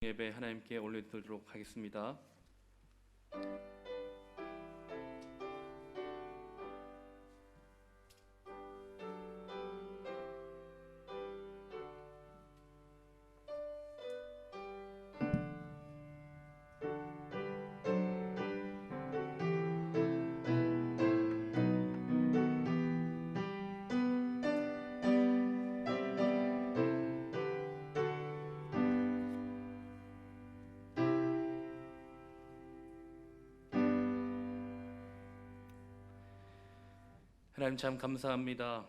예배 하나님께 올려드리도록 하겠습니다. 하나님 참 감사합니다.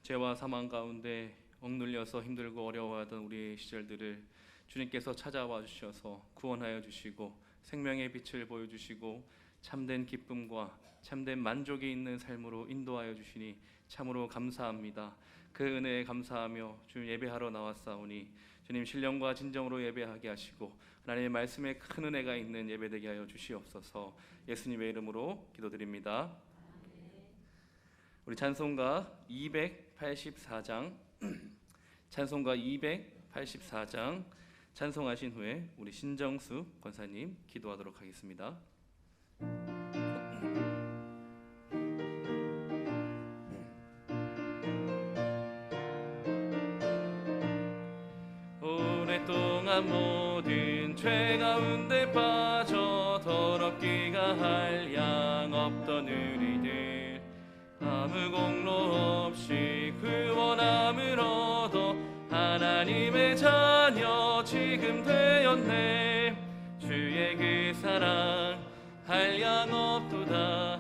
죄와 사망 가운데 억눌려서 힘들고 어려워하던 우리의 시절들을 주님께서 찾아와 주셔서 구원하여 주시고 생명의 빛을 보여주시고 참된 기쁨과 참된 만족이 있는 삶으로 인도하여 주시니 참으로 감사합니다. 그 은혜에 감사하며 주님 예배하러 나왔사오니 주님 신령과 진정으로 예배하게 하시고 하나님의 말씀에 큰 은혜가 있는 예배되게 하여 주시옵소서. 예수님의 이름으로 기도드립니다. 우리 찬송가 284장 찬송가 284장 찬송하신 후에 우리 신정수 권사님 기도하도록 하겠습니다. 오랫동안 모든 죄 가운데 빠져 더럽기가 한량 없던 우리들 아무 공로 없이 구원함을 얻어 하나님의 자녀 지금 되었네. 주의 그 사랑 한량 없도다.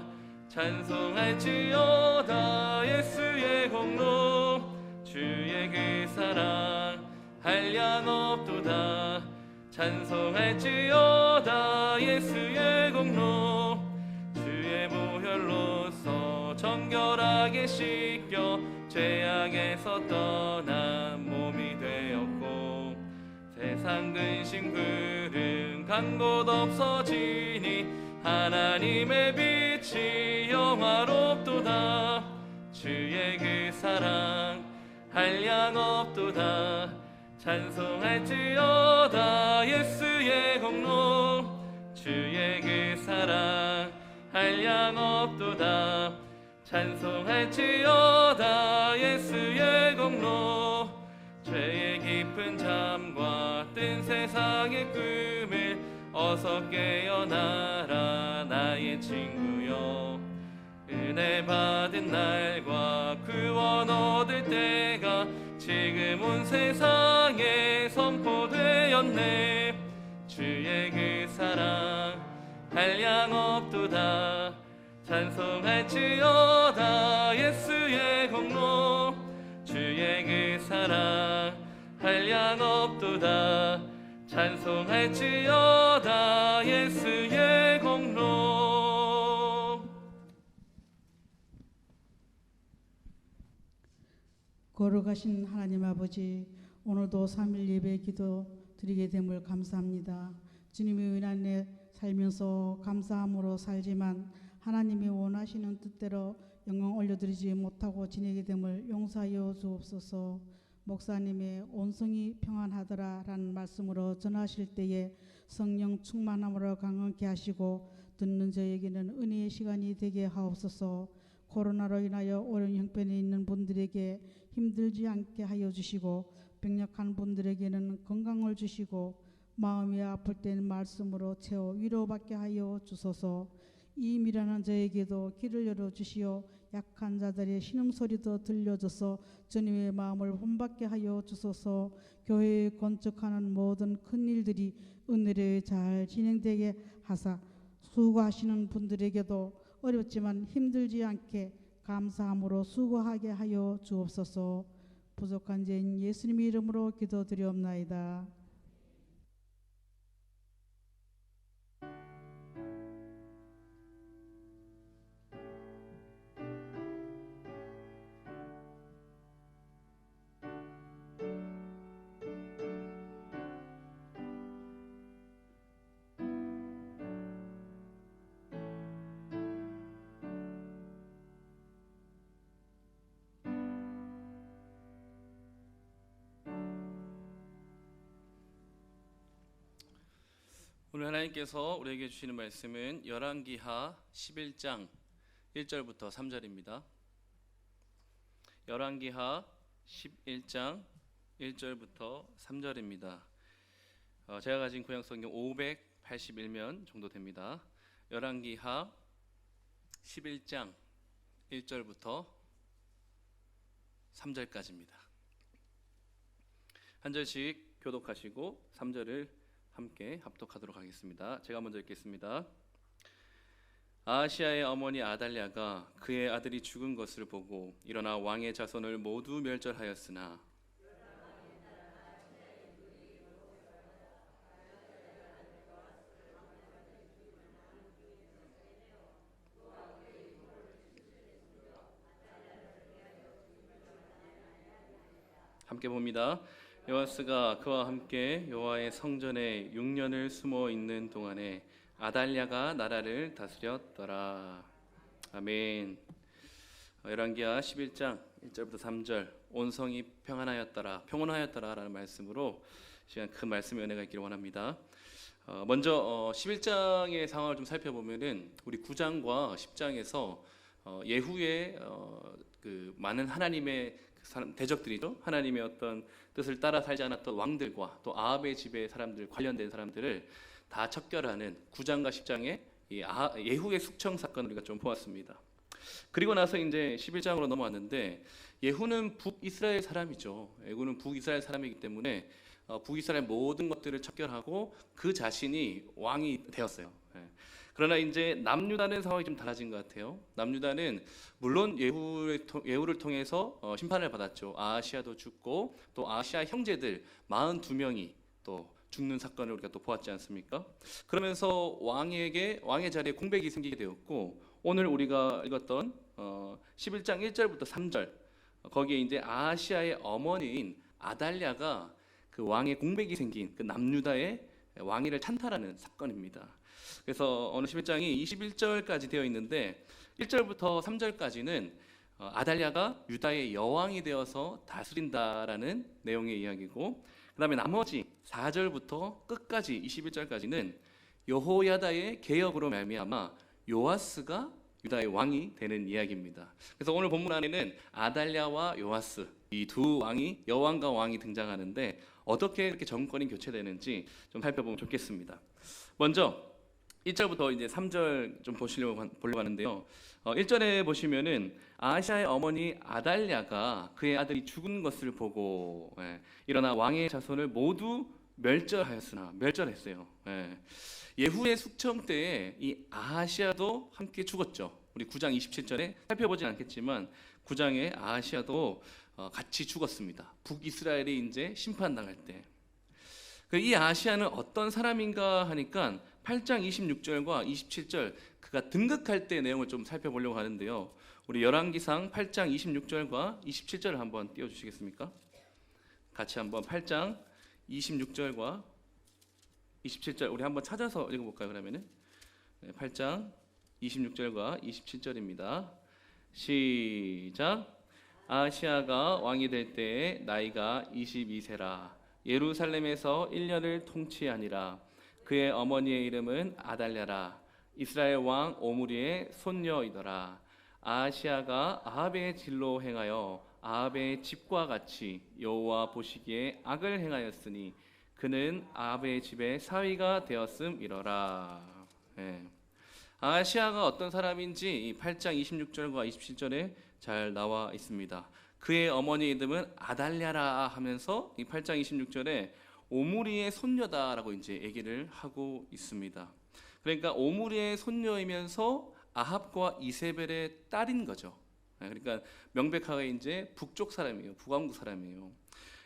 찬송할지어다 예수의 공로. 주의 그 사랑 한량 없도다. 찬송할지어다 예수의 공로. 주의 보혈로서 정결하게 씻겨 죄악에서 떠난 몸이 되었고 세상 근심 구름 간 곳 없어지니 하나님의 빛이 영화롭도다. 주의 그 사랑 한량 없도다. 찬송할지어다 예수의 공로. 주의 그 사랑 한량 없도다. 찬송할지어다 예수의 공로. 죄의 깊은 잠과 뜬 세상의 꿈을 어서 깨어나라 나의 친구여. 은혜 받은 날과 구원 얻을 때가 지금 온 세상에 선포되었네. 주의 그 사랑 한량 없도다. 찬송할지어다 예수의 공로. 주의 그 사랑 한량 없도다. 찬송할지어다 예수의 공로. 거룩하신 하나님 아버지, 오늘도 3일 예배 기도 드리게 됨을 감사합니다. 주님의 은혜에 살면서 감사함으로 살지만 하나님이 원하시는 뜻대로 영광 올려드리지 못하고 지내게 됨을 용서하여 주옵소서. 목사님의 온성이 평안하더라 라는 말씀으로 전하실 때에 성령 충만함으로 강건케 하시고 듣는 저에게는 은혜의 시간이 되게 하옵소서. 코로나로 인하여 어려운 형편에 있는 분들에게 힘들지 않게 하여 주시고 병력한 분들에게는 건강을 주시고 마음이 아플 때는 말씀으로 채워 위로받게 하여 주소서. 이 미련한 저에게도 길을 열어주시어 약한 자들의 신음소리도 들려줘서 주님의 마음을 본받게 하여 주소서. 교회에 건축하는 모든 큰 일들이 은혜로 잘 진행되게 하사 수고하시는 분들에게도 어렵지만 힘들지 않게 감사함으로 수고하게 하여 주옵소서. 부족한 죄인 예수님의 이름으로 기도드리옵나이다. 오늘 하나님께서 우리에게 주시는 말씀은 열왕기하 11장 1절부터 3절입니다. 열왕기하 11장 1절부터 3절입니다. 제가 가진 구약 성경 581면 정도 됩니다. 열왕기하 11장 1절부터 3절까지입니다. 한 절씩 교독하시고 3절을 함께 합독하도록 하겠습니다. 제가 먼저 읽겠습니다. 아하시아의 어머니 아달랴가 그의 아들이 죽은 것을 보고 일어나 왕의 자손을 모두 멸절하였으나 함께 봅니다. 요아스가 그와 함께 여호와의 성전에 6년을 숨어 있는 동안에 아달랴가 나라를 다스렸더라. 아멘. 열왕기하 11장 1절부터 3절 온 성이 평안하였더라라는 말씀으로 시간 큰 말씀의 은혜가 있기를 원합니다. 먼저 11장의 상황을 좀 살펴보면은 우리 9장과 10장에서 예후의 그 많은 하나님의 대적들이죠. 하나님의 어떤 뜻을 따라 살지 않았던 왕들과 또 아합의 집의 사람들 관련된 사람들을 다 척결하는 9장과 10장의 예후의 숙청 사건을 우리가 좀 보았습니다. 그리고 나서 이제 11장으로 넘어왔는데 예후는 북이스라엘 사람이죠. 예후는 북이스라엘 사람이기 때문에 북이스라엘 모든 것들을 척결하고 그 자신이 왕이 되었어요. 그러나 이제 남유다는 상황이 좀 달라진 것 같아요. 남유다는 물론 예후를 통해서 심판을 받았죠. 아하시아도 죽고 또 아하시아 형제들 42명이 또 죽는 사건을 우리가 또 보았지 않습니까? 그러면서 왕의 자리에 공백이 생기게 되었고 오늘 우리가 읽었던 11장 1절부터 3절 거기에 이제 아하시아의 어머니인 아달랴가 그 왕의 공백이 생긴 그 남유다의 왕위를 찬탈하는 사건입니다. 그래서 오늘 11장이 21절까지 되어 있는데 1절부터 3절까지는 아달랴가 유다의 여왕이 되어서 다스린다라는 내용의 이야기고 그 다음에 나머지 4절부터 끝까지 21절까지는 여호야다의 개혁으로 말미암아 요아스가 유다의 왕이 되는 이야기입니다. 그래서 오늘 본문 안에는 아달랴와 요아스 이 두 왕이 여왕과 왕이 등장하는데 어떻게 이렇게 정권이 교체되는지 좀 살펴보면 좋겠습니다. 먼저 1절부터 이제 3절 좀 보려고 하는데요. 1절에 보시면은 아하시아의 어머니 아달랴가 그의 아들이 죽은 것을 보고 일어나 왕의 자손을 모두 멸절했어요. 예후의 숙청 때에 이 아하시아도 함께 죽었죠. 우리 9장 27절에 살펴보진 않겠지만 9장에 아하시아도 같이 죽었습니다. 북이스라엘이 이제 심판당할 때. 이 아하시아는 어떤 사람인가 하니까 8장 26절과 27절 그가 등극할 때 내용을 좀 살펴보려고 하는데요. 우리 열왕기상 8장 26절과 27절을 한번 띄워주시겠습니까? 같이 한번 8장 26절과 27절 우리 한번 찾아서 읽어볼까요? 그러면은 8장 26절과 27절입니다. 시작. 아하시아가 왕이 될 때에 나이가 22세라. 예루살렘에서 1년을 통치하니라. 그의 어머니의 이름은 아달랴라. 이스라엘 왕 오므리의 손녀이더라. 아하시아가 아합의 진로 행하여 아합의 집과 같이 여호와 보시기에 악을 행하였으니 그는 아합의 집의 사위가 되었음이러라. 아하시아가 어떤 사람인지 이 8장 26절과 27절에 잘 나와 있습니다. 그의 어머니 이름은 아달랴라 하면서 이 8장 26절에 오므리의 손녀다라고 이제 얘기를 하고 있습니다. 그러니까 오므리의 손녀이면서 아합과 이세벨의 딸인 거죠. 그러니까 명백하게 이제 북쪽 사람이에요. 북왕국 사람이에요.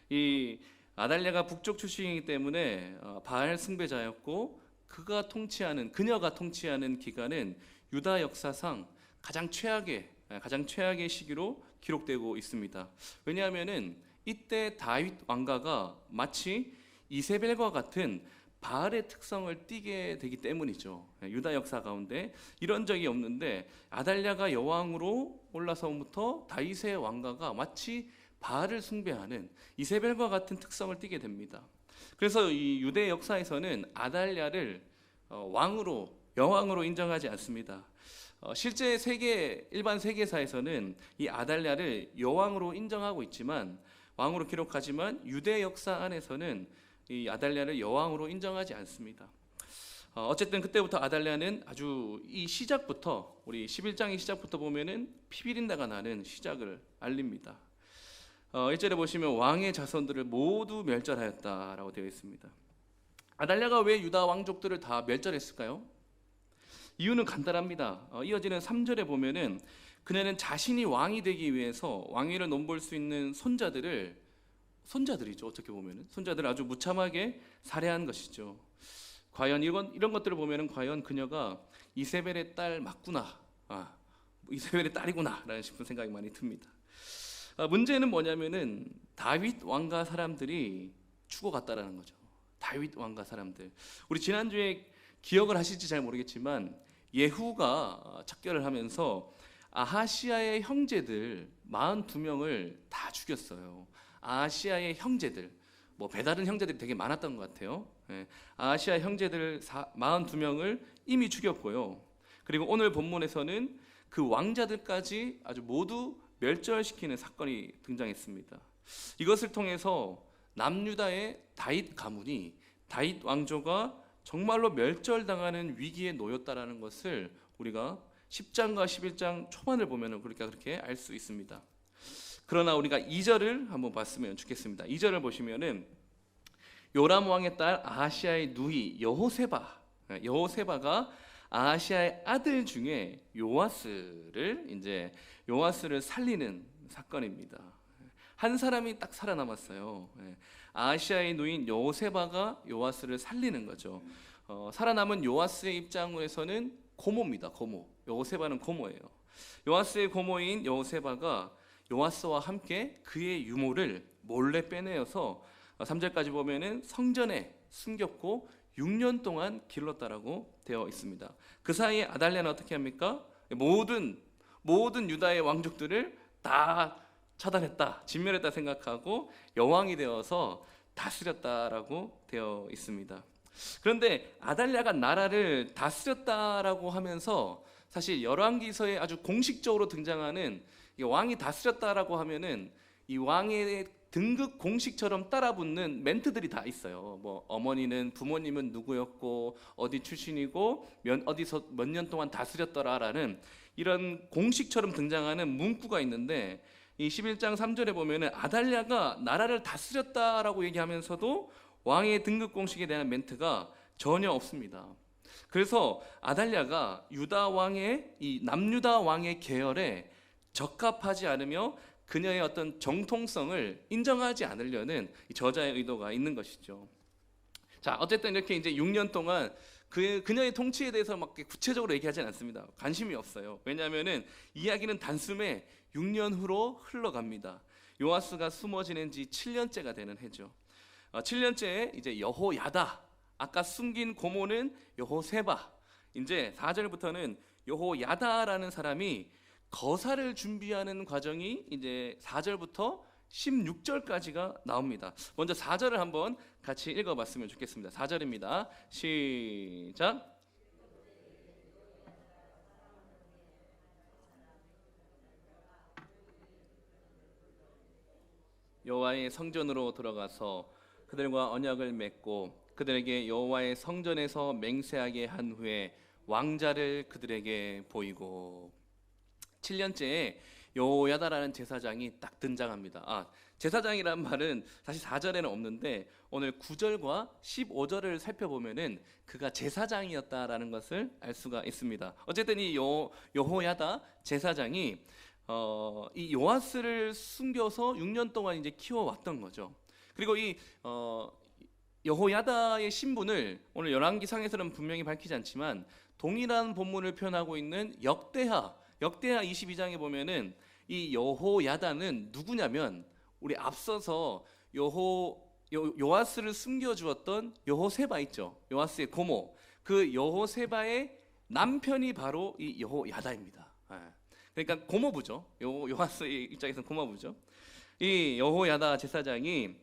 이 아달랴가 북쪽 출신이기 때문에 바알 숭배자였고 그녀가 통치하는 기간은 유다 역사상 가장 최악의 시기로 기록되고 있습니다. 왜냐하면은 이때 다윗 왕가가 마치 이세벨과 같은 바알의 특성을 띠게 되기 때문이죠. 유다 역사 가운데 이런 적이 없는데 아달랴가 여왕으로 올라서부터 다윗의 왕가가 마치 바알을 숭배하는 이세벨과 같은 특성을 띠게 됩니다. 그래서 이 유대 역사에서는 아달랴를 왕으로 여왕으로 인정하지 않습니다. 실제 일반 세계사에서는 이 아달랴를 여왕으로 인정하고 있지만 왕으로 기록하지만 유대 역사 안에서는 이 아달랴를 여왕으로 인정하지 않습니다. 어쨌든 그때부터 아달랴는 아주 이 시작부터 우리 11장의 시작부터 보면은 피비린내가 나는 시작을 알립니다. 1절에 보시면 왕의 자손들을 모두 멸절하였다라고 되어 있습니다. 아달랴가 왜 유다 왕족들을 다 멸절했을까요? 이유는 간단합니다. 이어지는 3절에 보면은 그녀는 자신이 왕이 되기 위해서 왕위를 넘볼 수 있는 손자들이죠. 어떻게 보면은 손자들을 아주 무참하게 살해한 것이죠. 과연 이런 것들을 보면은 과연 그녀가 이세벨의 딸 맞구나, 이세벨의 딸이구나라는 싶은 생각이 많이 듭니다. 문제는 뭐냐면은 다윗 왕가 사람들이 죽어갔다라는 거죠. 다윗 왕가 사람들. 우리 지난주에 기억을 하실지 잘 모르겠지만 예후가 척결을 하면서 아하시아의 형제들 42명을 다 죽였어요. 아하시아의 형제들, 뭐 배다른 형제들이 되게 많았던 것 같아요. 아하시아 형제들 42명을 이미 죽였고요. 그리고 오늘 본문에서는 그 왕자들까지 아주 모두 멸절시키는 사건이 등장했습니다. 이것을 통해서 남유다의 다윗 가문이 다윗 왕조가 정말로 멸절당하는 위기에 놓였다라는 것을 우리가 10장과 11장 초반을 보면 그렇게 알 수 있습니다. 그러나 우리가 2절을 한번 봤으면 좋겠습니다. 2절을 보시면은 요람 왕의 딸 아하시아의 누이 여호세바가 아하시아의 아들 중에 요아스를 살리는 사건입니다. 한 사람이 딱 살아남았어요. 아하시아의 누인 여호세바가 요아스를 살리는 거죠. 살아남은 요아스의 입장에서는 고모입니다. 고모. 여호세바는 고모예요. 요아스의 고모인 여호세바가 요아스와 함께 그의 유모를 몰래 빼내어서 3절까지 보면은 성전에 숨겼고 6년 동안 길렀다라고 되어 있습니다. 그 사이에 아달랴는 어떻게 합니까? 모든 유다의 왕족들을 다 차단했다, 진멸했다 생각하고 여왕이 되어서 다스렸다라고 되어 있습니다. 그런데 아달랴가 나라를 다스렸다라고 하면서 사실 열왕기서에 아주 공식적으로 등장하는 이 왕이 다스렸다라고 하면은 이 왕의 등극 공식처럼 따라붙는 멘트들이 다 있어요. 뭐 어머니는 부모님은 누구였고 어디 출신이고 어디서 몇 년 동안 다스렸더라라는 이런 공식처럼 등장하는 문구가 있는데 이 11장 3절에 보면은 아달랴가 나라를 다스렸다라고 얘기하면서도 왕의 등극 공식에 대한 멘트가 전혀 없습니다. 그래서 아달랴가 유다 왕의 이 남유다 왕의 계열에 적합하지 않으며 그녀의 어떤 정통성을 인정하지 않으려는 저자의 의도가 있는 것이죠. 자, 어쨌든 이렇게 이제 6년 동안 그녀의 통치에 대해서 막 구체적으로 얘기하지는 않습니다. 관심이 없어요. 왜냐하면은 이야기는 단숨에 6년 후로 흘러갑니다. 요아스가 숨어 지낸 지 7년째가 되는 해죠. 7년째에 이제 여호야다, 아까 숨긴 고모는 여호세바, 이제 4절부터는 여호야다라는 사람이 거사를 준비하는 과정이 이제 4절부터 16절까지가 나옵니다. 먼저 4절을 한번 같이 읽어봤으면 좋겠습니다. 4절입니다. 시작. 여호와의 성전으로 들어가서 그들과 언약을 맺고 그들에게 여호와의 성전에서 맹세하게 한 후에 왕자를 그들에게 보이고 7년째에 여호야다라는 제사장이 딱 등장합니다. 제사장이란 말은 사실 4절에는 없는데 오늘 9절과 15절을 살펴보면은 그가 제사장이었다라는 것을 알 수가 있습니다. 어쨌든 이 여호야다 제사장이 이 요아스를 숨겨서 6년 동안 이제 키워왔던 거죠. 그리고 이 여호야다의 신분을 오늘 열왕기상에서는 분명히 밝히지 않지만 동일한 본문을 표현하고 있는 역대하 22장에 보면은 이 여호야다는 누구냐면 우리 앞서서 요아스를 숨겨주었던 여호세바 있죠. 요아스의 고모. 그 여호세바의 남편이 바로 이 여호야다입니다. 그러니까 고모부죠. 요아스의 입장에서는 고모부죠. 이 여호야다 제사장이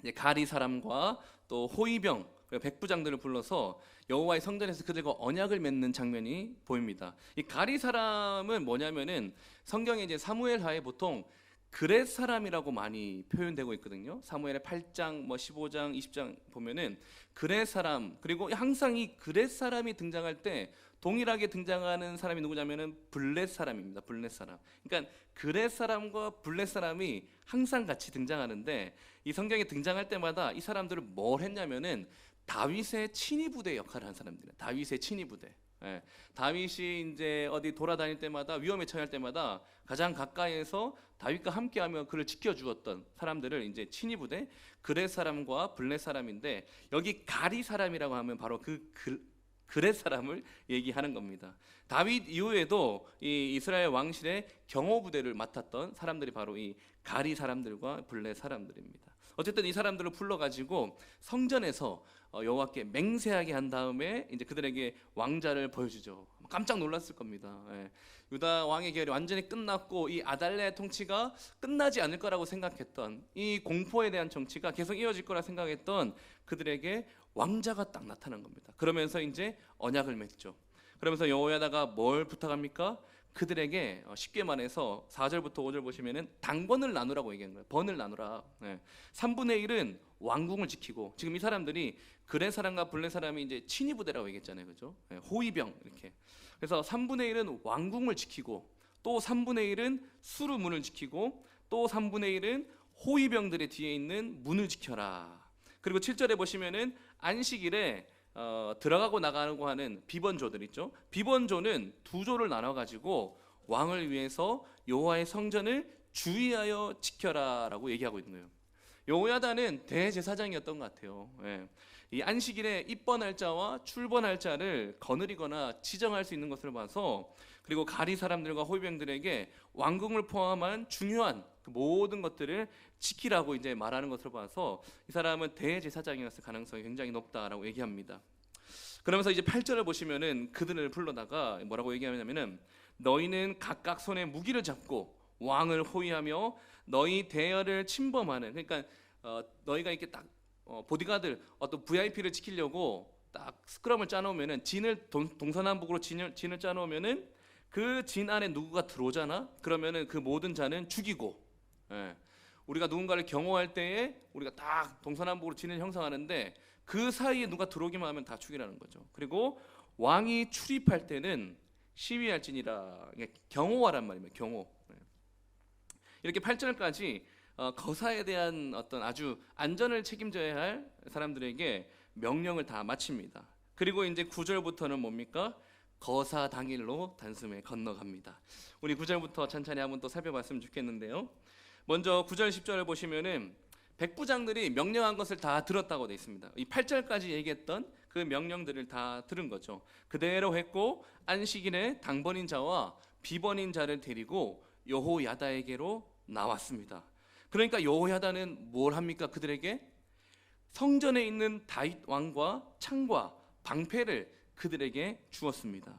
이제 가리 사람과 또 호위병 그리고 백부장들을 불러서 여호와의 성전에서 그들과 언약을 맺는 장면이 보입니다. 이 가리 사람은 뭐냐면은 성경에 이제 사무엘하에 보통 그렛 사람이라고 많이 표현되고 있거든요. 사무엘의 8장, 15장, 20장 보면은 그렛 사람, 그리고 항상 이 그렛 사람이 등장할 때 동일하게 등장하는 사람이 누구냐면은 블렛 사람입니다. 블렛 사람. 그러니까 그렛 사람과 블렛 사람이 항상 같이 등장하는데 이 성경에 등장할 때마다 이 사람들은 뭘 했냐면은 다윗의 친위 부대 역할을 한 사람들이에요. 다윗의 친위 부대. 예, 다윗이 이제 어디 돌아다닐 때마다 위험에 처할 때마다 가장 가까이에서 다윗과 함께하며 그를 지켜주었던 사람들을 이제 친위 부대 그렛 사람과 블렛 사람인데 여기 가리 사람이라고 하면 바로 그렛 사람을 얘기하는 겁니다. 다윗 이후에도 이 이스라엘 왕실의 경호 부대를 맡았던 사람들이 바로 이 가리 사람들과 블렛 사람들입니다. 어쨌든 이 사람들을 불러가지고 성전에서 여호와께 맹세하게 한 다음에 이제 그들에게 왕자를 보여주죠. 깜짝 놀랐을 겁니다. 예. 유다 왕의 계열이 완전히 끝났고 이 아달랴의 통치가 끝나지 않을 거라고 생각했던 이 공포에 대한 정치가 계속 이어질 거라 생각했던 그들에게 왕자가 딱 나타난 겁니다. 그러면서 이제 언약을 맺죠. 그러면서 여호야다가 뭘 부탁합니까? 그들에게 쉽게 말해서 4절부터 5절 보시면은 당번을 나누라고 얘기한 거예요. 번을 나누라. 3분의 1은 왕궁을 지키고 지금 이 사람들이 그렛 사람과 블렛 사람이 이제 친위 부대라고 얘기했잖아요. 그죠? 호위병 이렇게. 그래서 3분의 1은 왕궁을 지키고 또 3분의 1은 수루문을 지키고 또 3분의 1은 호위병들의 뒤에 있는 문을 지켜라. 그리고 7절에 보시면은 안식일에 들어가고 나가고 하는 비번조들 있죠. 비번조는 두 조를 나눠 가지고 왕을 위해서 여호와의 성전을 주의하여 지켜라라고 얘기하고 있는 거예요. 여호야다는 대제사장이었던 것 같아요. 예. 이 안식일에 입번할 자와 출번할 자를 거느리거나 지정할 수 있는 것을 봐서 그리고 가리 사람들과 호위병들에게 왕궁을 포함한 중요한 그 모든 것들을 지키라고 이제 말하는 것을 봐서 이 사람은 대제사장이었을 가능성이 굉장히 높다라고 얘기합니다. 그러면서 이제 8절을 보시면은 그들을 불러다가 뭐라고 얘기하냐면은 너희는 각각 손에 무기를 잡고 왕을 호위하며 너희 대열을 침범하는 그러니까 너희가 이렇게 딱 보디가들 어떤 VIP를 지키려고 딱 스크럼을 짜놓으면은 진을 동서남북으로 진을 짜놓으면은 그 진 안에 누구가 들어오잖아. 그러면은 그 모든 자는 죽이고. 예. 우리가 누군가를 경호할 때에 우리가 딱 동서남북으로 진을 형성하는데 그 사이에 누가 들어오기만 하면 다 죽이라는 거죠. 그리고 왕이 출입할 때는 시위할지니라 경호하란 말입니다. 경호. 이렇게 8절까지 거사에 대한 어떤 아주 안전을 책임져야 할 사람들에게 명령을 다 마칩니다. 그리고 이제 9절부터는 뭡니까? 거사 당일로 단숨에 건너갑니다. 우리 9절부터 천천히 한번 또 살펴봤으면 좋겠는데요. 먼저 9절 10절을 보시면은 백부장들이 명령한 것을 다 들었다고 되어 있습니다. 이 8절까지 얘기했던 그 명령들을 다 들은 거죠. 그대로 했고 안식일에 당번인 자와 비번인 자를 데리고 여호야다에게로 나왔습니다. 그러니까 여호야다는 뭘 합니까? 그들에게 성전에 있는 다윗 왕과 창과 방패를 그들에게 주었습니다.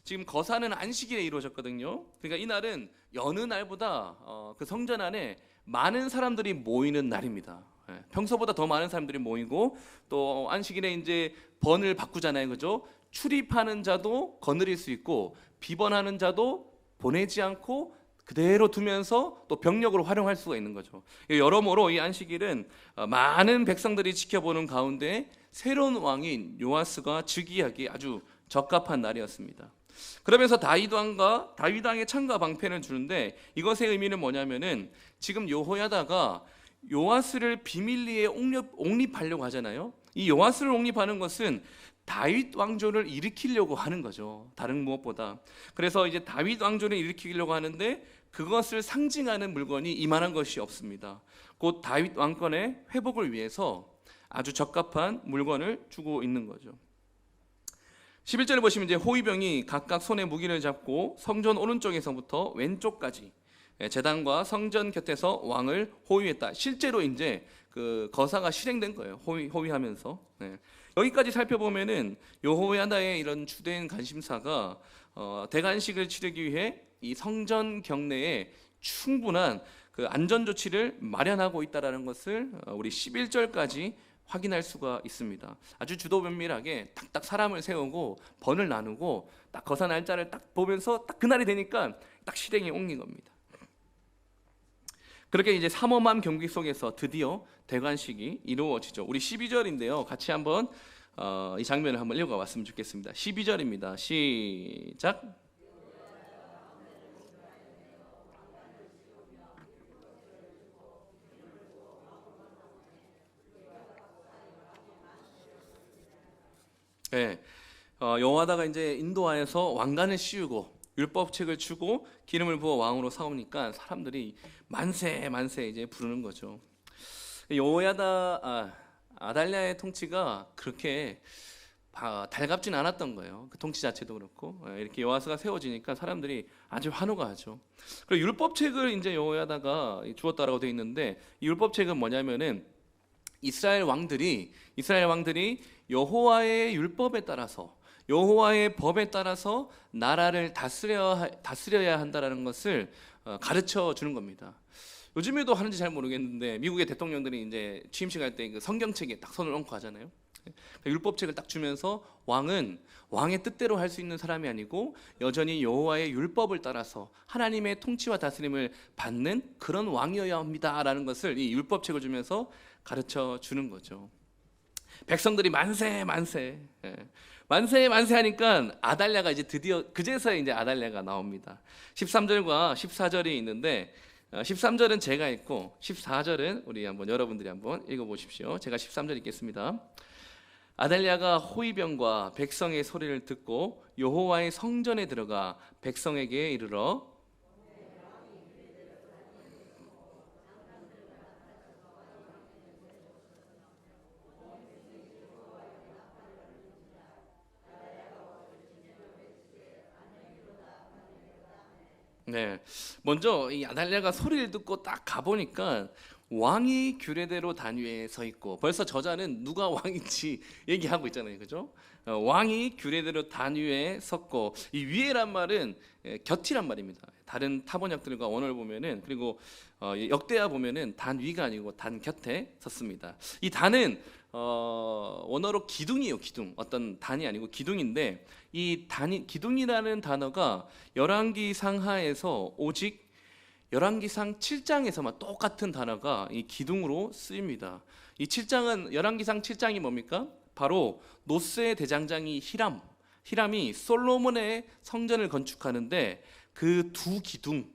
지금 거사는 안식일에 이루어졌거든요. 그러니까 이날은 여느 날보다 그 성전 안에 많은 사람들이 모이는 날입니다. 평소보다 더 많은 사람들이 모이고 또 안식일에 이제 번을 바꾸잖아요, 그죠? 출입하는 자도 거느릴 수 있고 비번하는 자도 보내지 않고 그대로 두면서 또 병력으로 활용할 수가 있는 거죠. 여러모로 이 안식일은 많은 백성들이 지켜보는 가운데 새로운 왕인 요아스가 즉위하기 아주 적합한 날이었습니다. 그러면서 다윗 왕의 창과 방패를 주는데 이것의 의미는 뭐냐면은 지금 여호야다가 요아스를 비밀리에 옹립하려고 하잖아요. 이 요아스를 옹립하는 것은 다윗 왕조를 일으키려고 하는 거죠. 다른 무엇보다. 그래서 이제 다윗 왕조를 일으키려고 하는데 그것을 상징하는 물건이 이만한 것이 없습니다. 곧 다윗 왕권의 회복을 위해서 아주 적합한 물건을 주고 있는 거죠. 11절에 보시면 이제 호위병이 각각 손에 무기를 잡고 성전 오른쪽에서부터 왼쪽까지 제단과 성전 곁에서 왕을 호위했다. 실제로 이제 그 거사가 실행된 거예요. 호위하면서. 여기까지 살펴보면은 여호야다의 이런 주된 관심사가 대관식을 치르기 위해 이 성전 경내에 충분한 그 안전 조치를 마련하고 있다라는 것을 우리 11절까지 확인할 수가 있습니다. 아주 주도면밀하게 딱딱 사람을 세우고 번을 나누고 딱 거사 날짜를 딱 보면서 딱 그날이 되니까 딱 실행에 옮긴 겁니다. 그렇게 이제 삼엄한 경기 속에서 드디어 대관식이 이루어지죠. 우리 12절인데요. 같이 한번 이 장면을 한번 읽어봤으면 좋겠습니다. 12절입니다. 시작. 네, 여호와다가 이제 인도하여서 왕관을 씌우고 율법책을 주고 기름을 부어 왕으로 삼으니까 사람들이 만세 만세 이제 부르는 거죠. 아달랴의 통치가 그렇게 달갑진 않았던 거예요. 그 통치 자체도 그렇고 이렇게 여호와스가 세워지니까 사람들이 아주 환호가하죠. 그리고 율법책을 이제 여호야다가 주었다라고 되어 있는데 이 율법책은 뭐냐면은 이스라엘 왕들이 여호와의 율법에 따라서 여호와의 법에 따라서 나라를 다스려야 한다라는 것을 가르쳐 주는 겁니다. 요즘에도 하는지 잘 모르겠는데 미국의 대통령들이 이제 취임식 할 때 그 성경책에 딱 손을 얹고 하잖아요. 율법책을 딱 주면서 왕은 왕의 뜻대로 할 수 있는 사람이 아니고 여전히 여호와의 율법을 따라서 하나님의 통치와 다스림을 받는 그런 왕이어야 합니다라는 것을 이 율법책을 주면서 가르쳐 주는 거죠. 백성들이 만세 만세 만세 만세 하니까 아달랴가 이제 드디어 그제서야 이제 아달랴가 나옵니다. 13절과 14절이 있는데 13절은 제가 읽고 14절은 우리 한번 여러분들이 한번 읽어보십시오. 제가 13절 읽겠습니다. 아달랴가 호위병과 백성의 소리를 듣고 여호와의 성전에 들어가 백성에게 이르러 네, 먼저 이 아달랴가 소리를 듣고 딱 가보니까 왕이 규례대로 단 위에 서 있고 벌써 저자는 누가 왕인지 얘기하고 있잖아요, 그죠? 왕이 규례대로 단 위에 섰고 이 위에란 말은 곁이란 말입니다. 다른 타번역들과 원어를 보면은 그리고 역대하 보면은 단 위가 아니고 단 곁에 섰습니다. 이 단은 원어로 기둥이에요. 기둥. 어떤 단이 아니고 기둥인데 이 단이 기둥이라는 단어가 열왕기 상하에서 오직 열왕기상 7장에서만 똑같은 단어가 이 기둥으로 쓰입니다. 이 7장은 열왕기상 7장이 뭡니까? 바로 노스의 대장장이 히람이 솔로몬의 성전을 건축하는데 그 두 기둥,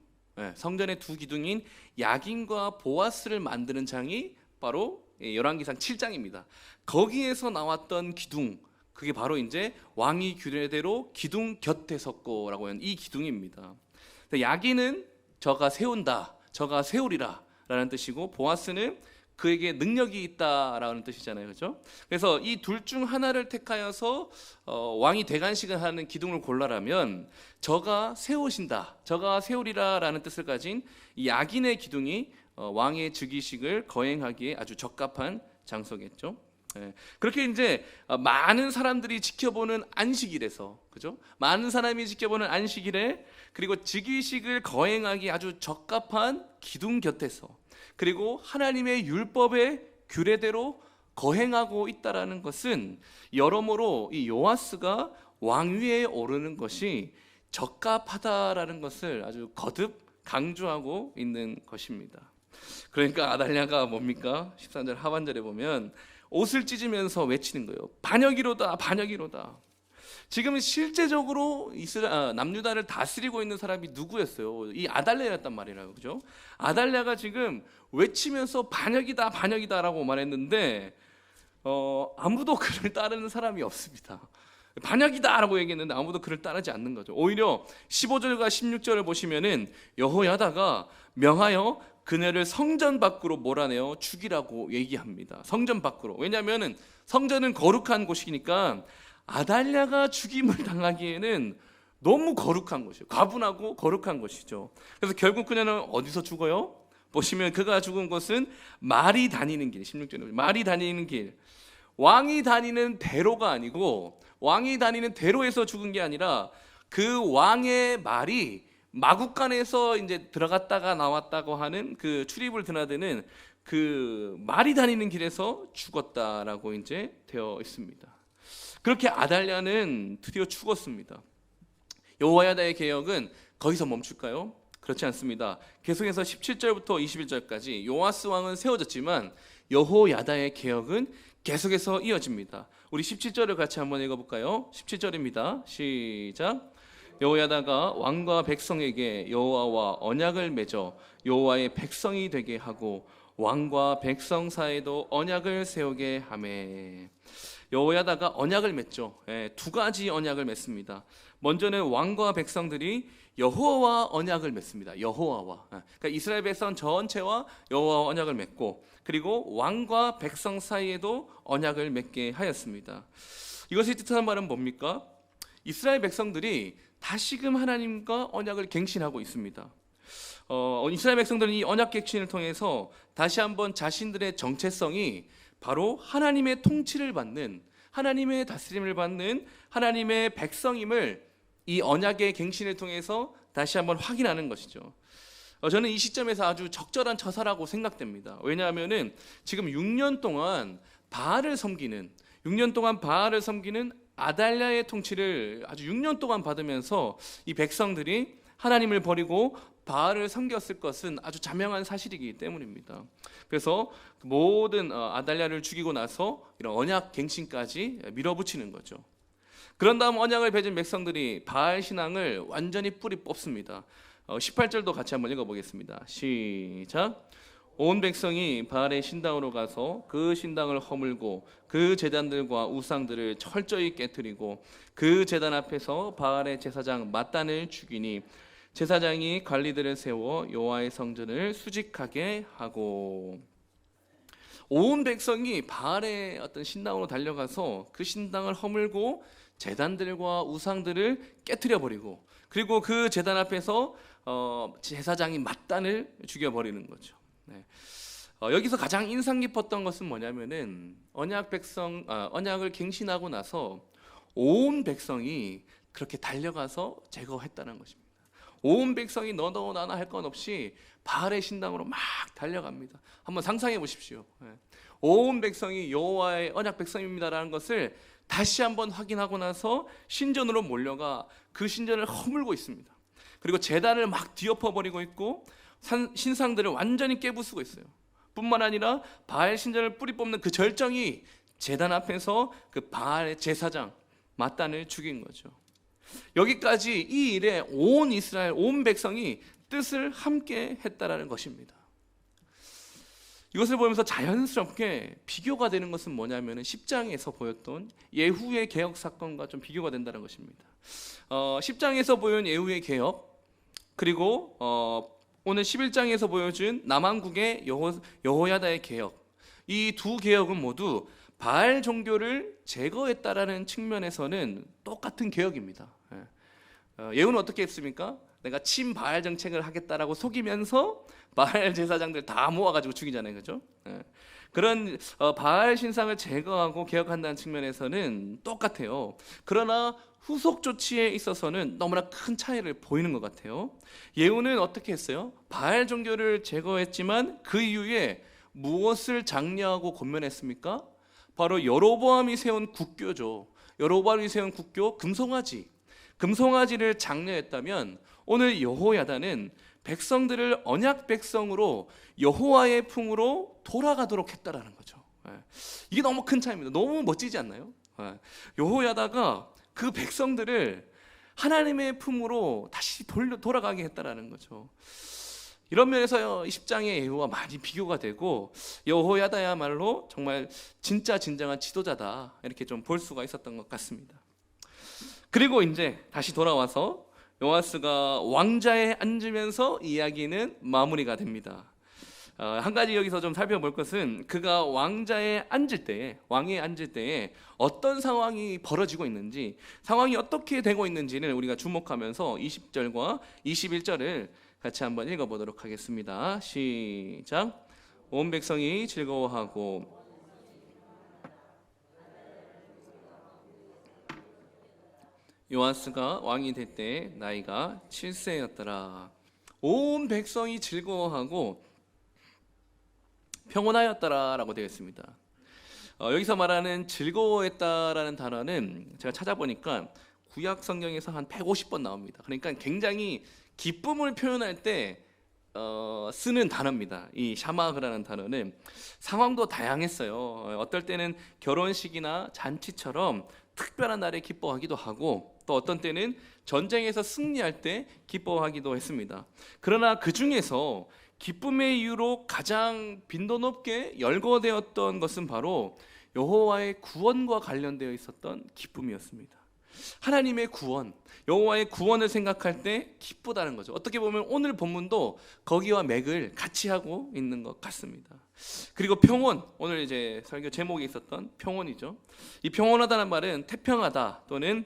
성전의 두 기둥인 야긴과 보아스를 만드는 장이 바로 열왕기상 7장입니다. 거기에서 나왔던 기둥, 그게 바로 이제 왕이 규례대로 기둥 곁에 섰고라고 하는 이 기둥입니다. 야긴은 저가 세운다, 저가 세우리라 라는 뜻이고 보아스는 그에게 능력이 있다라는 뜻이잖아요, 그렇죠? 그래서 이 둘 중 하나를 택하여서 왕이 대관식을 하는 기둥을 골라라면 저가 세우신다, 저가 세우리라라는 뜻을 가진 이 야긴의 기둥이 왕의 즉위식을 거행하기에 아주 적합한 장소겠죠. 그렇게 이제 많은 사람들이 지켜보는 안식일에서, 그죠? 많은 사람이 지켜보는 안식일에 그리고 즉위식을 거행하기 아주 적합한 기둥 곁에서 그리고 하나님의 율법의 규례대로 거행하고 있다라는 것은 여러모로 이 요아스가 왕위에 오르는 것이 적합하다라는 것을 아주 거듭 강조하고 있는 것입니다. 그러니까 아달랴가 뭡니까? 13절 하반절에 보면 옷을 찢으면서 외치는 거예요. 반역이로다, 반역이로다. 지금 실제적으로 남유다를 다스리고 있는 사람이 누구였어요? 이 아달랴였단 말이라고, 그죠? 아달랴가 지금 외치면서 반역이다, 반역이다라고 말했는데 아무도 그를 따르는 사람이 없습니다. 반역이다라고 얘기했는데 아무도 그를 따르지 않는 거죠. 오히려 15절과 16절을 보시면은 여호야다가 명하여 그녀를 성전 밖으로 몰아내어 죽이라고 얘기합니다. 성전 밖으로. 왜냐하면 성전은 거룩한 곳이니까 아달랴가 죽임을 당하기에는 너무 거룩한 것이에요. 과분하고 거룩한 것이죠. 그래서 결국 그녀는 어디서 죽어요? 보시면 그가 죽은 곳은 말이 다니는 길, 16절에 말이 다니는 길. 왕이 다니는 대로가 아니고 왕이 다니는 대로에서 죽은 게 아니라 그 왕의 말이 마구간에서 이제 들어갔다가 나왔다고 하는 그 출입을 드나드는 그 말이 다니는 길에서 죽었다라고 이제 되어 있습니다. 그렇게 아달랴는 드디어 죽었습니다. 여호야다의 개혁은 거기서 멈출까요? 그렇지 않습니다. 계속해서 17절부터 21절까지 요아스 왕은 세워졌지만 여호야다의 개혁은 계속해서 이어집니다. 우리 17절을 같이 한번 읽어볼까요? 17절입니다. 시작. 여호야다가 왕과 백성에게 여호와와 언약을 맺어 여호와의 백성이 되게 하고 왕과 백성 사이에도 언약을 세우게 하매. 여호야다가 언약을 맺죠. 두 가지 언약을 맺습니다. 먼저는 왕과 백성들이 여호와와 언약을 맺습니다. 여호와와. 그러니까 이스라엘 백성 전체와 여호와와 언약을 맺고, 그리고 왕과 백성 사이에도 언약을 맺게 하였습니다. 이것이 뜻하는 말은 뭡니까? 이스라엘 백성들이 다시금 하나님과 언약을 갱신하고 있습니다. 이스라엘 백성들은 이 언약 갱신을 통해서 다시 한번 자신들의 정체성이 바로 하나님의 통치를 받는, 하나님의 다스림을 받는 하나님의 백성임을 이 언약의 갱신을 통해서 다시 한번 확인하는 것이죠. 저는 이 시점에서 아주 적절한 처사라고 생각됩니다. 왜냐하면은 지금 6년 동안 바알을 섬기는 아달랴의 통치를 아주 6년 동안 받으면서 이 백성들이 하나님을 버리고 바알을 섬겼을 것은 아주 자명한 사실이기 때문입니다. 그래서 모든 아달랴를 죽이고 나서 이런 언약 갱신까지 밀어붙이는 거죠. 그런 다음 언약을 맺은 백성들이 바알 신앙을 완전히 뿌리 뽑습니다. 18절도 같이 한번 읽어보겠습니다. 시작. 온 백성이 바알의 신당으로 가서 그 신당을 허물고 그 제단들과 우상들을 철저히 깨뜨리고 그 제단 앞에서 바알의 제사장 맏단을 죽이니 제사장이 관리들을 세워 여호와의 성전을 수직하게 하고. 온 백성이 바알의 어떤 신당으로 달려가서 그 신당을 허물고 제단들과 우상들을 깨뜨려 버리고, 그리고 그 제단 앞에서 제사장이 맏단을 죽여버리는 거죠. 네. 여기서 가장 인상 깊었던 것은 뭐냐면은 언약을 갱신하고 나서 온 백성이 그렇게 달려가서 제거했다는 것입니다. 온 백성이 너도 나나 할 것 없이 바알의 신당으로 막 달려갑니다. 한번 상상해 보십시오. 온 백성이 여호와의 언약 백성입니다라는 것을 다시 한번 확인하고 나서 신전으로 몰려가 그 신전을 허물고 있습니다. 그리고 제단을 막 뒤엎어버리고 있고 신상들을 완전히 깨부수고 있어요. 뿐만 아니라 바알 신전을 뿌리 뽑는 그 절정이 제단 앞에서 그 바알의 제사장 맏단을 죽인 거죠. 여기까지 이 일에 온 이스라엘 온 백성이 뜻을 함께 했다라는 것입니다. 이것을 보면서 자연스럽게 비교가 되는 것은 뭐냐면 10장에서 보였던 예후의 개혁 사건과 좀 비교가 된다는 것입니다. 10장에서 보여준 예후의 개혁, 그리고 오늘 11장에서 보여준 남왕국의 여호야다의 개혁, 이 두 개혁은 모두 바알 종교를 제거했다라는 측면에서는 똑같은 개혁입니다. 예후는 어떻게 했습니까? 내가 친바알 정책을 하겠다라고 속이면서 바알 제사장들 다 모아가지고 죽이잖아요, 그렇죠? 그런 바알 신상을 제거하고 개혁한다는 측면에서는 똑같아요. 그러나 후속 조치에 있어서는 너무나 큰 차이를 보이는 것 같아요. 예후는 어떻게 했어요? 바알 종교를 제거했지만 그 이후에 무엇을 장려하고 권면했습니까? 바로 여로보암이 세운 국교죠. 여로보암이 세운 국교 금송아지를 장려했다면 오늘 여호야다는 백성들을 언약 백성으로 여호와의 품으로 돌아가도록 했다라는 거죠. 이게 너무 큰 차이입니다. 너무 멋지지 않나요? 여호야다가 그 백성들을 하나님의 품으로 다시 돌아가게 했다라는 거죠. 이런 면에서 10장의 예후와 많이 비교가 되고 여호야다야말로 정말 진짜 진정한 지도자다, 이렇게 좀 볼 수가 있었던 것 같습니다. 그리고 이제 다시 돌아와서 요아스가 왕자에 앉으면서 이야기는 마무리가 됩니다. 한 가지 여기서 좀 살펴볼 것은 그가 왕에 앉을 때에 어떤 상황이 벌어지고 있는지, 상황이 어떻게 되고 있는지를 우리가 주목하면서 20절과 21절을 같이 한번 읽어보도록 하겠습니다. 시작. 온 백성이 즐거워하고 요아스가 왕이 될 때 나이가 7세였더라. 온 백성이 즐거워하고 평온하였더라라고 되어 있습니다. 여기서 말하는 즐거워했다라는 단어는 제가 찾아보니까 구약 성경에서 한 150번 나옵니다. 그러니까 굉장히 기쁨을 표현할 때 쓰는 단어입니다. 이 샤마흐라는 단어는 상황도 다양했어요. 어떨 때는 결혼식이나 잔치처럼 특별한 날에 기뻐하기도 하고, 또 어떤 때는 전쟁에서 승리할 때 기뻐하기도 했습니다. 그러나 그 중에서 기쁨의 이유로 가장 빈도 높게 열거되었던 것은 바로 여호와의 구원과 관련되어 있었던 기쁨이었습니다. 하나님의 구원, 여호와의 구원을 생각할 때 기쁘다는 거죠. 어떻게 보면 오늘 본문도 거기와 맥을 같이 하고 있는 것 같습니다. 그리고 평온, 오늘 이제 설교 제목에 있었던 평온이죠. 이 평온하다는 말은 태평하다 또는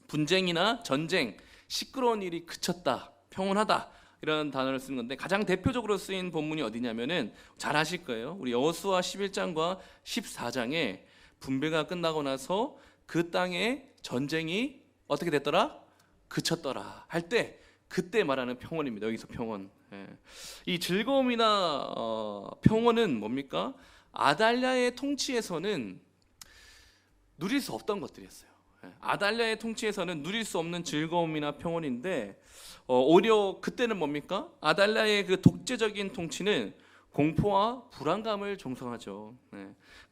분쟁이나 전쟁, 시끄러운 일이 그쳤다, 평온하다, 이런 단어를 쓰는 건데, 가장 대표적으로 쓰인 본문이 어디냐면은 잘 아실 거예요. 우리 여호수아 11장과 14장에 분배가 끝나고 나서 그 땅에 전쟁이 어떻게 됐더라? 그쳤더라 할 때, 그때 말하는 평온입니다. 여기서 평온. 이 즐거움이나 평온은 뭡니까? 아달랴의 통치에서는 누릴 수 없던 것들이었어요. 아달랴의 통치에서는 누릴 수 없는 즐거움이나 평온인데, 오히려 그때는 뭡니까? 아달랴의 그 독재적인 통치는 공포와 불안감을 종성하죠.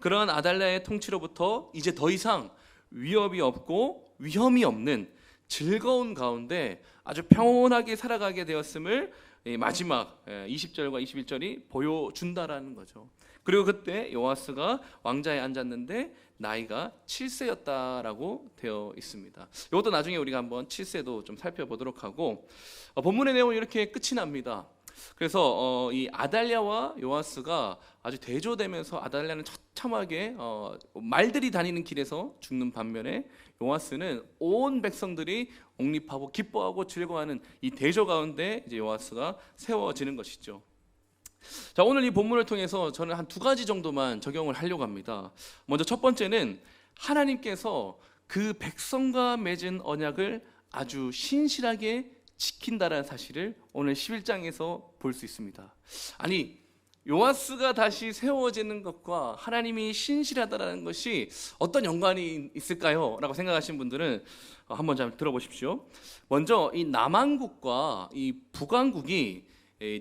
그런 아달랴의 통치로부터 이제 더 이상 위협이 없고 위험이 없는 즐거운 가운데 아주 평온하게 살아가게 되었음을 마지막 20절과 21절이 보여준다라는 거죠. 그리고 그때 요아스가 왕자에 앉았는데 나이가 7세였다라고 되어 있습니다. 이것도 나중에 우리가 한번 7세도 좀 살펴보도록 하고, 본문의 내용은 이렇게 끝이 납니다. 그래서 이 아달랴와 요아스가 아주 대조되면서 아달랴는 처참하게 말들이 다니는 길에서 죽는 반면에 요아스는 온 백성들이 옹립하고 기뻐하고 즐거워하는 이 대조 가운데 이제 요아스가 세워지는 것이죠. 자, 오늘 이 본문을 통해서 저는 한 두 가지 정도만 적용을 하려고 합니다. 먼저 첫 번째는 하나님께서 그 백성과 맺은 언약을 아주 신실하게 지킨다라는 사실을 오늘 11장에서 볼 수 있습니다. 아니, 요아스가 다시 세워지는 것과 하나님이 신실하다라는 것이 어떤 연관이 있을까요? 라고 생각하시는 분들은 한번 잘 들어보십시오. 먼저 이 남왕국과 이 북왕국이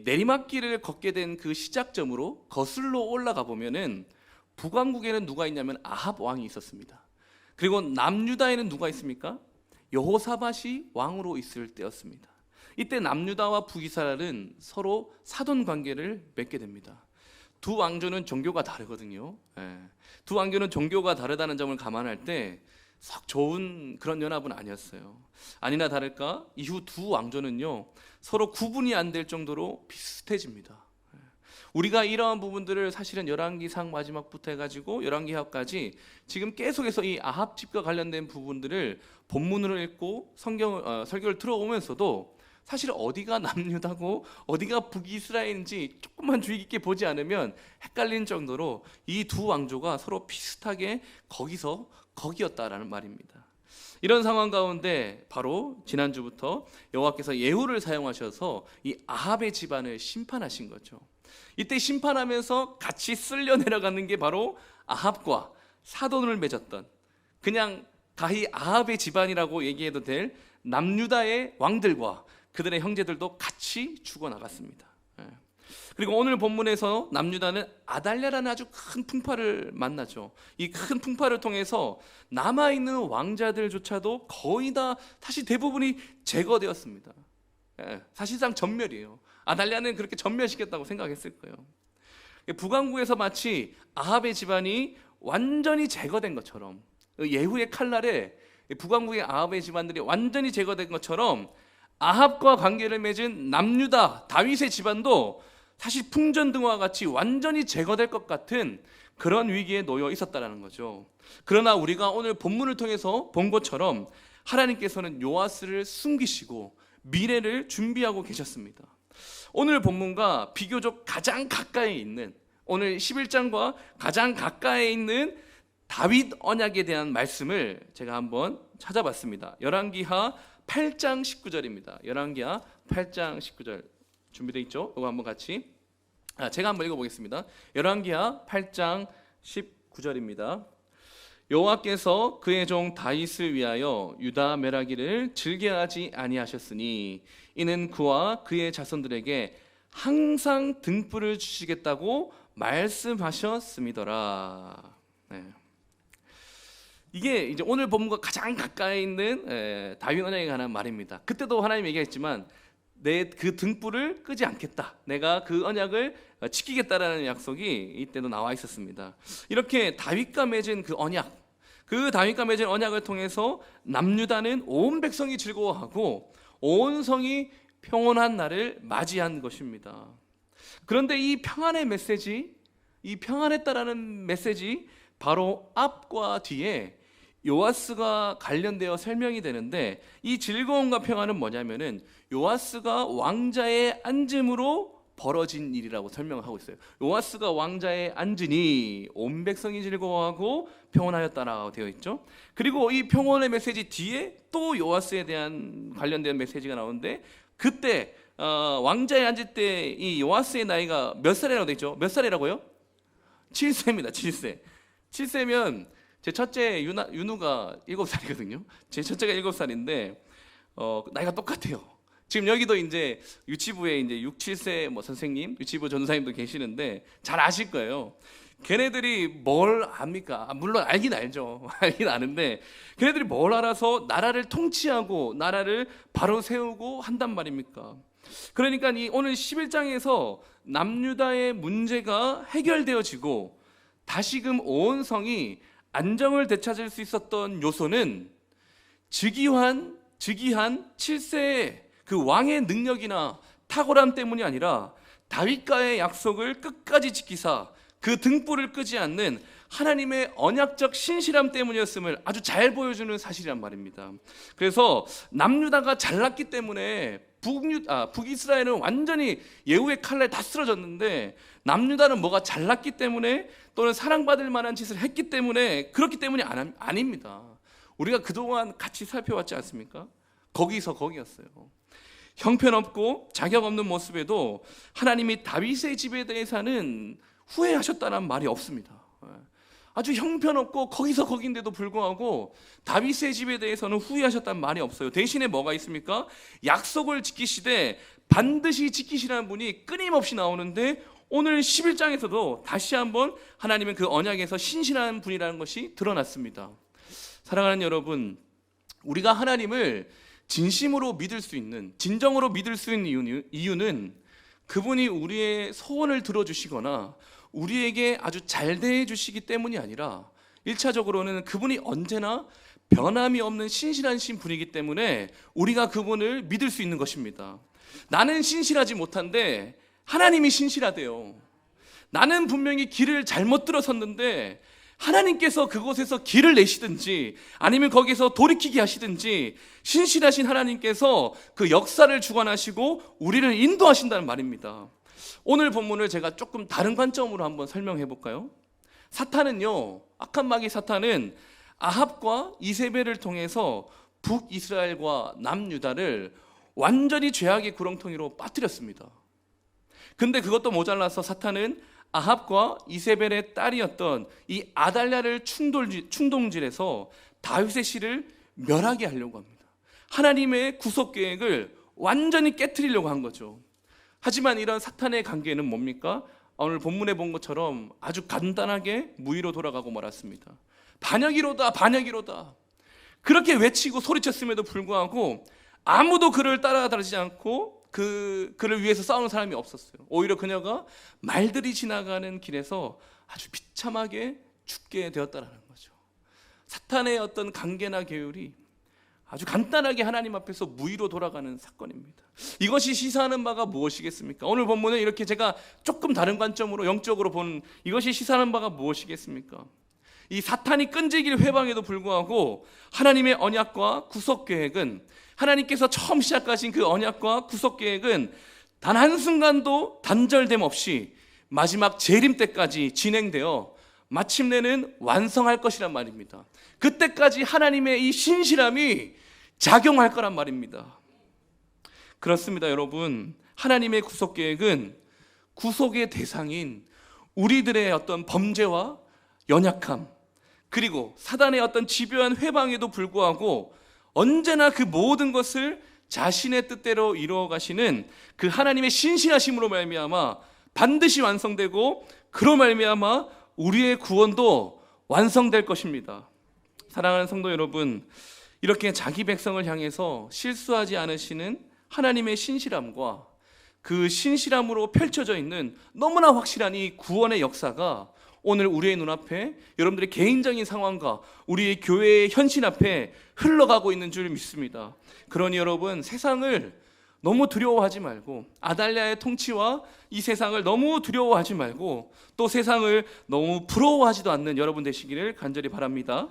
내리막길을 걷게 된 그 시작점으로 거슬러 올라가 보면은 북왕국에는 누가 있냐면 아합 왕이 있었습니다. 그리고 남유다에는 누가 있습니까? 여호사밧이 왕으로 있을 때였습니다. 이때 남유다와 북이스라엘은 서로 사돈 관계를 맺게 됩니다. 두 왕조는 종교가 다르거든요. 두 왕조는 종교가 다르다는 점을 감안할 때 썩 좋은 그런 연합은 아니었어요. 아니나 다를까 이후 두 왕조는요 서로 구분이 안 될 정도로 비슷해집니다. 우리가 이러한 부분들을 사실은 열왕기상 마지막부터 해가지고 열왕기하까지 지금 계속해서 이 아합 집과 관련된 부분들을 본문으로 읽고 설교를 들어오면서도 사실 어디가 남유다고 어디가 북이스라엘인지 조금만 주의 깊게 보지 않으면 헷갈린 정도로 이 두 왕조가 서로 비슷하게 거기였다라는 말입니다. 이런 상황 가운데 바로 지난주부터 여호와께서 예후를 사용하셔서 이 아합의 집안을 심판하신 거죠. 이때 심판하면서 같이 쓸려 내려가는 게 바로 아합과 사돈을 맺었던, 그냥 가히 아합의 집안이라고 얘기해도 될 남유다의 왕들과 그들의 형제들도 같이 죽어나갔습니다. 그리고 오늘 본문에서 남유다는 아달랴라는 아주 큰 풍파를 만나죠. 이 큰 풍파를 통해서 남아있는 왕자들조차도 거의 다 사실 대부분이 제거되었습니다. 사실상 전멸이에요. 아달랴는 그렇게 전멸시켰다고 생각했을 거예요. 북왕국에서 마치 아합의 집안이 완전히 제거된 것처럼, 예후의 칼날에 북왕국의 아합의 집안들이 완전히 제거된 것처럼 아합과 관계를 맺은 남유다 다윗의 집안도 사실 풍전등화와 같이 완전히 제거될 것 같은 그런 위기에 놓여 있었다는 거죠. 그러나 우리가 오늘 본문을 통해서 본 것처럼 하나님께서는 요아스를 숨기시고 미래를 준비하고 계셨습니다. 오늘 본문과 비교적 가장 가까이 있는, 오늘 11장과 가장 가까이 있는 다윗 언약에 대한 말씀을 제가 한번 찾아봤습니다. 열왕기하 8장 19절입니다. 열왕기하 8장 19절 준비되어 있죠? 이거 한번 같이 제가 한번 읽어보겠습니다. 열왕기하 8장 19절입니다. 여호와께서 그의 종 다윗을 위하여 유다 멸하기를 즐겨하지 아니하셨으니 이는 그와 그의 자손들에게 항상 등불을 주시겠다고 말씀하셨음이더라. 네. 이게 이제 오늘 본문과 가장 가까이 있는 다윗 언약에 관한 말입니다. 그때도 하나님 얘기했지만 내 그 등불을 끄지 않겠다, 내가 그 언약을 지키겠다라는 약속이 이때도 나와 있었습니다. 이렇게 다윗과 맺은 그 언약, 그 다윗과 맺은 언약을 통해서 남유다는 온 백성이 즐거워하고 온 성이 평온한 날을 맞이한 것입니다. 그런데 이 평안의 메시지, 이 평안했다라는 메시지 바로 앞과 뒤에 요아스가 관련되어 설명이 되는데, 이 즐거움과 평안은 뭐냐면은 요아스가 왕자에 앉음으로 벌어진 일이라고 설명하고 있어요. 요아스가 왕자에 앉으니 온 백성이 즐거워하고 평온하였다라고 되어 있죠. 그리고 이 평온의 메시지 뒤에 또 요아스에 대한 관련된 메시지가 나오는데, 그때 왕자에 앉을 때 이 요아스의 나이가 몇 살이라고 되어 있죠? 몇 살이라고요? 7세입니다. 7세. 7세면 제 첫째 윤우가 7살이거든요. 제 첫째가 7살인데 나이가 똑같아요. 지금 여기도 이제 유치부에 이제 6, 7세 뭐 선생님, 유치부 전도사님도 계시는데 잘 아실 거예요. 걔네들이 뭘 압니까? 물론 알긴 알죠. 알긴 아는데 걔네들이 뭘 알아서 나라를 통치하고 나라를 바로 세우고 한단 말입니까? 그러니까 이 오늘 11장에서 남유다의 문제가 해결되어지고 다시금 온 성이 안정을 되찾을 수 있었던 요소는 즉위한 7세의 그 왕의 능력이나 탁월함 때문이 아니라 다윗과의 약속을 끝까지 지키사 그 등불을 끄지 않는 하나님의 언약적 신실함 때문이었음을 아주 잘 보여주는 사실이란 말입니다. 그래서 남유다가 잘났기 때문에 북이스라엘은 완전히 예후의 칼날에 다 쓰러졌는데, 남유다는 뭐가 잘났기 때문에 또는 사랑받을 만한 짓을 했기 때문에 그렇기 때문이 아닙니다. 우리가 그동안 같이 살펴왔지 않습니까? 거기서 거기였어요. 형편없고 자격 없는 모습에도 하나님이 다윗의 집에 대해서는 후회하셨다는 말이 없습니다. 아주 형편없고 거기서 거긴데도 불구하고 다윗의 집에 대해서는 후회하셨다는 말이 없어요. 대신에 뭐가 있습니까? 약속을 지키시되 반드시 지키시라는 분이 끊임없이 나오는데, 오늘 11장에서도 다시 한번 하나님은 그 언약에서 신실한 분이라는 것이 드러났습니다. 사랑하는 여러분, 우리가 하나님을 진심으로 믿을 수 있는, 진정으로 믿을 수 있는 이유는 그분이 우리의 소원을 들어주시거나 우리에게 아주 잘 대해 주시기 때문이 아니라 1차적으로는 그분이 언제나 변함이 없는 신실한 분이기 때문에 우리가 그분을 믿을 수 있는 것입니다. 나는 신실하지 못한데 하나님이 신실하대요. 나는 분명히 길을 잘못 들어섰는데 하나님께서 그곳에서 길을 내시든지 아니면 거기서 돌이키게 하시든지 신실하신 하나님께서 그 역사를 주관하시고 우리를 인도하신다는 말입니다. 오늘 본문을 제가 조금 다른 관점으로 한번 설명해 볼까요? 사탄은요, 악한 마귀 사탄은 아합과 이세벨을 통해서 북이스라엘과 남유다를 완전히 죄악의 구렁텅이로 빠뜨렸습니다. 근데 그것도 모자라서 사탄은 아합과 이세벨의 딸이었던 이 아달랴를 충동질해서 다윗의 씨를 멸하게 하려고 합니다. 하나님의 구속 계획을 완전히 깨트리려고 한 거죠. 하지만 이런 사탄의 관계는 뭡니까? 오늘 본문에 본 것처럼 아주 간단하게 무위로 돌아가고 말았습니다. 반역이로다, 반역이로다. 그렇게 외치고 소리쳤음에도 불구하고 아무도 그를 따라다니지 않고 그를 위해서 싸우는 사람이 없었어요. 오히려 그녀가 말들이 지나가는 길에서 아주 비참하게 죽게 되었다는 거죠. 사탄의 어떤 관계나 계율이 아주 간단하게 하나님 앞에서 무위로 돌아가는 사건입니다. 이것이 시사하는 바가 무엇이겠습니까? 오늘 본문은 이렇게 제가 조금 다른 관점으로 영적으로 본 이것이 시사하는 바가 무엇이겠습니까? 이 사탄이 끈질길 회방에도 불구하고 하나님의 언약과 구속 계획은, 하나님께서 처음 시작하신 그 언약과 구속 계획은 단 한순간도 단절됨 없이 마지막 재림 때까지 진행되어 마침내는 완성할 것이란 말입니다. 그때까지 하나님의 이 신실함이 작용할 거란 말입니다. 그렇습니다, 여러분. 하나님의 구속 계획은 구속의 대상인 우리들의 어떤 범죄와 연약함, 그리고 사단의 어떤 집요한 회방에도 불구하고 언제나 그 모든 것을 자신의 뜻대로 이루어 가시는 그 하나님의 신실하심으로 말미암아 반드시 완성되고, 그로 말미암아 우리의 구원도 완성될 것입니다. 사랑하는 성도 여러분, 이렇게 자기 백성을 향해서 실수하지 않으시는 하나님의 신실함과 그 신실함으로 펼쳐져 있는 너무나 확실한 이 구원의 역사가 오늘 우리의 눈앞에, 여러분들의 개인적인 상황과 우리의 교회의 현실 앞에 흘러가고 있는 줄 믿습니다. 그러니 여러분, 세상을 너무 두려워하지 말고, 아달랴의 통치와 이 세상을 너무 두려워하지 말고, 또 세상을 너무 부러워하지도 않는 여러분 되시기를 간절히 바랍니다.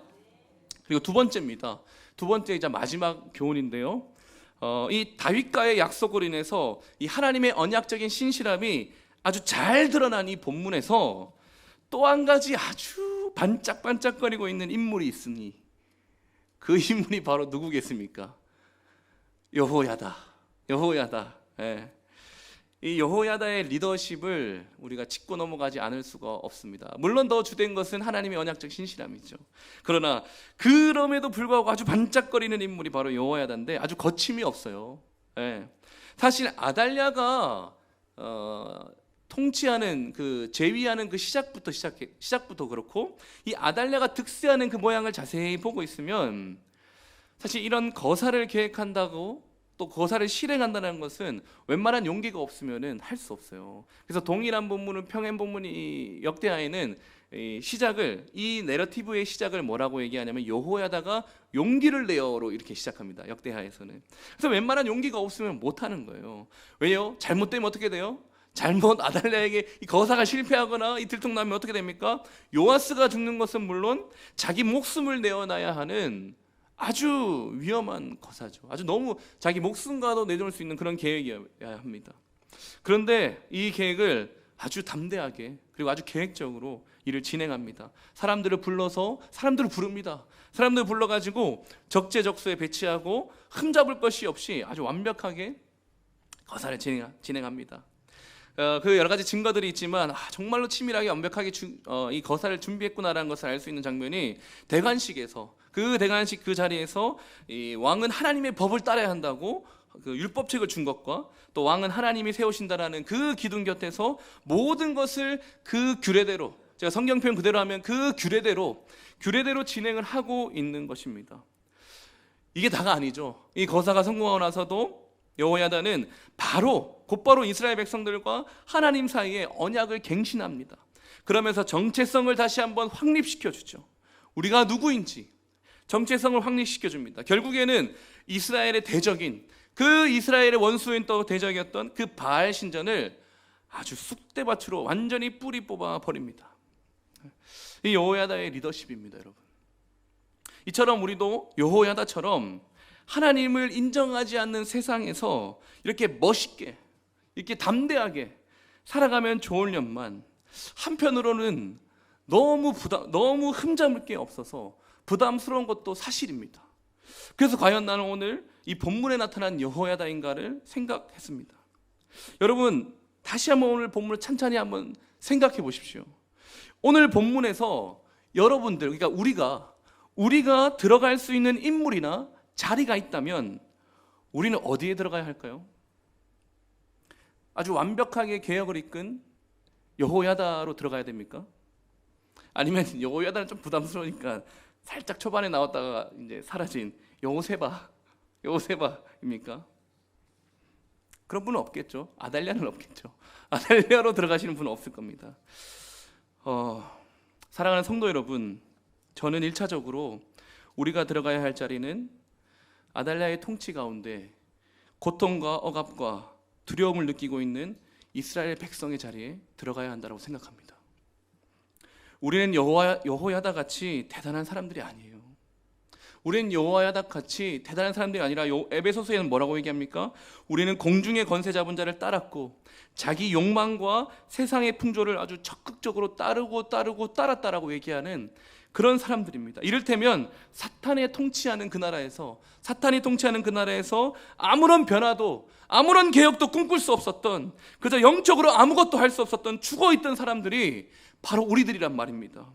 그리고 두 번째입니다. 두 번째이자 마지막 교훈인데요, 이 다윗과의 약속으로 인해서 이 하나님의 언약적인 신실함이 아주 잘 드러난 이 본문에서 또 한 가지 아주 반짝반짝거리고 있는 인물이 있으니, 그 인물이 바로 누구겠습니까? 여호야다. 예. 이 여호야다의 리더십을 우리가 짚고 넘어가지 않을 수가 없습니다. 물론 더 주된 것은 하나님의 언약적 신실함이죠. 그러나 그럼에도 불구하고 아주 반짝거리는 인물이 바로 여호야다인데 아주 거침이 없어요. 예. 사실 아달랴가 통치하는 그 제위하는 그 시작부터 그렇고, 이 아달랴가 득세하는 그 모양을 자세히 보고 있으면 사실 이런 거사를 계획한다고 또 거사를 실행한다는 것은 웬만한 용기가 없으면은 할 수 없어요. 그래서 동일한 본문은 평행 본문이 역대하에는 이 내러티브의 시작을 뭐라고 얘기하냐면 여호야다가 용기를 내어로 이렇게 시작합니다. 역대하에서는. 그래서 웬만한 용기가 없으면 못 하는 거예요. 왜요? 잘못되면 어떻게 돼요? 잘못 아달랴에게 이 거사가 실패하거나 이 들통나면 어떻게 됩니까? 요아스가 죽는 것은 물론 자기 목숨을 내어놔야 하는 아주 위험한 거사죠. 아주 너무 자기 목숨과도 내놓을 수 있는 그런 계획이어야 합니다. 그런데 이 계획을 아주 담대하게 그리고 아주 계획적으로 일을 진행합니다. 사람들을 부릅니다. 사람들을 불러가지고 적재적소에 배치하고 흠잡을 것이 없이 아주 완벽하게 거사를 진행합니다. 그 여러 가지 증거들이 있지만 정말로 치밀하게 완벽하게 이 거사를 준비했구나라는 것을 알 수 있는 장면이 대관식에서, 그 대관식 그 자리에서 이 왕은 하나님의 법을 따라야 한다고 그 율법책을 준 것과, 또 왕은 하나님이 세우신다라는 그 기둥 곁에서 모든 것을 그 규례대로, 제가 성경 표현 그대로 하면 그 규례대로 진행을 하고 있는 것입니다. 이게 다가 아니죠. 이 거사가 성공하고 나서도 여호야다는 곧바로 이스라엘 백성들과 하나님 사이에 언약을 갱신합니다. 그러면서 정체성을 다시 한번 확립시켜 주죠. 우리가 누구인지 정체성을 확립시켜 줍니다. 결국에는 이스라엘의 대적인, 그 이스라엘의 원수인 또 대적이었던 그 바알 신전을 아주 쑥대밭으로 완전히 뿌리 뽑아 버립니다. 이 여호야다의 리더십입니다, 여러분. 이처럼 우리도 여호야다처럼 하나님을 인정하지 않는 세상에서 이렇게 멋있게, 이렇게 담대하게 살아가면 좋으련만, 한편으로는 너무 흠잡을 게 없어서 부담스러운 것도 사실입니다. 그래서 과연 나는 오늘 이 본문에 나타난 여호야다인가를 생각했습니다. 여러분, 다시 한번 오늘 본문을 찬찬히 한번 생각해 보십시오. 오늘 본문에서 여러분들, 그러니까 우리가 들어갈 수 있는 인물이나 자리가 있다면 우리는 어디에 들어가야 할까요? 아주 완벽하게 개혁을 이끈 여호야다로 들어가야 됩니까? 아니면 여호야다는 좀 부담스러우니까 살짝 초반에 나왔다가 이제 사라진 여호세바입니까? 그런 분은 없겠죠. 아달랴는 없겠죠. 아달랴로 들어가시는 분은 없을 겁니다. 사랑하는 성도 여러분, 저는 1차적으로 우리가 들어가야 할 자리는 아달랴의 통치 가운데 고통과 억압과 두려움을 느끼고 있는 이스라엘 백성의 자리에 들어가야 한다고 생각합니다. 우리는 여호야다 같이 대단한 사람들이 아니에요. 우리는 여호야다 같이 대단한 사람들이 아니라 에베소서에는 뭐라고 얘기합니까? 우리는 공중의 권세 잡은 자를 따랐고 자기 욕망과 세상의 풍조를 아주 적극적으로 따랐다라고 얘기하는 그런 사람들입니다. 이를테면 사탄이 통치하는 그 나라에서 아무런 변화도 아무런 개혁도 꿈꿀 수 없었던, 그저 영적으로 아무것도 할 수 없었던 죽어있던 사람들이 바로 우리들이란 말입니다.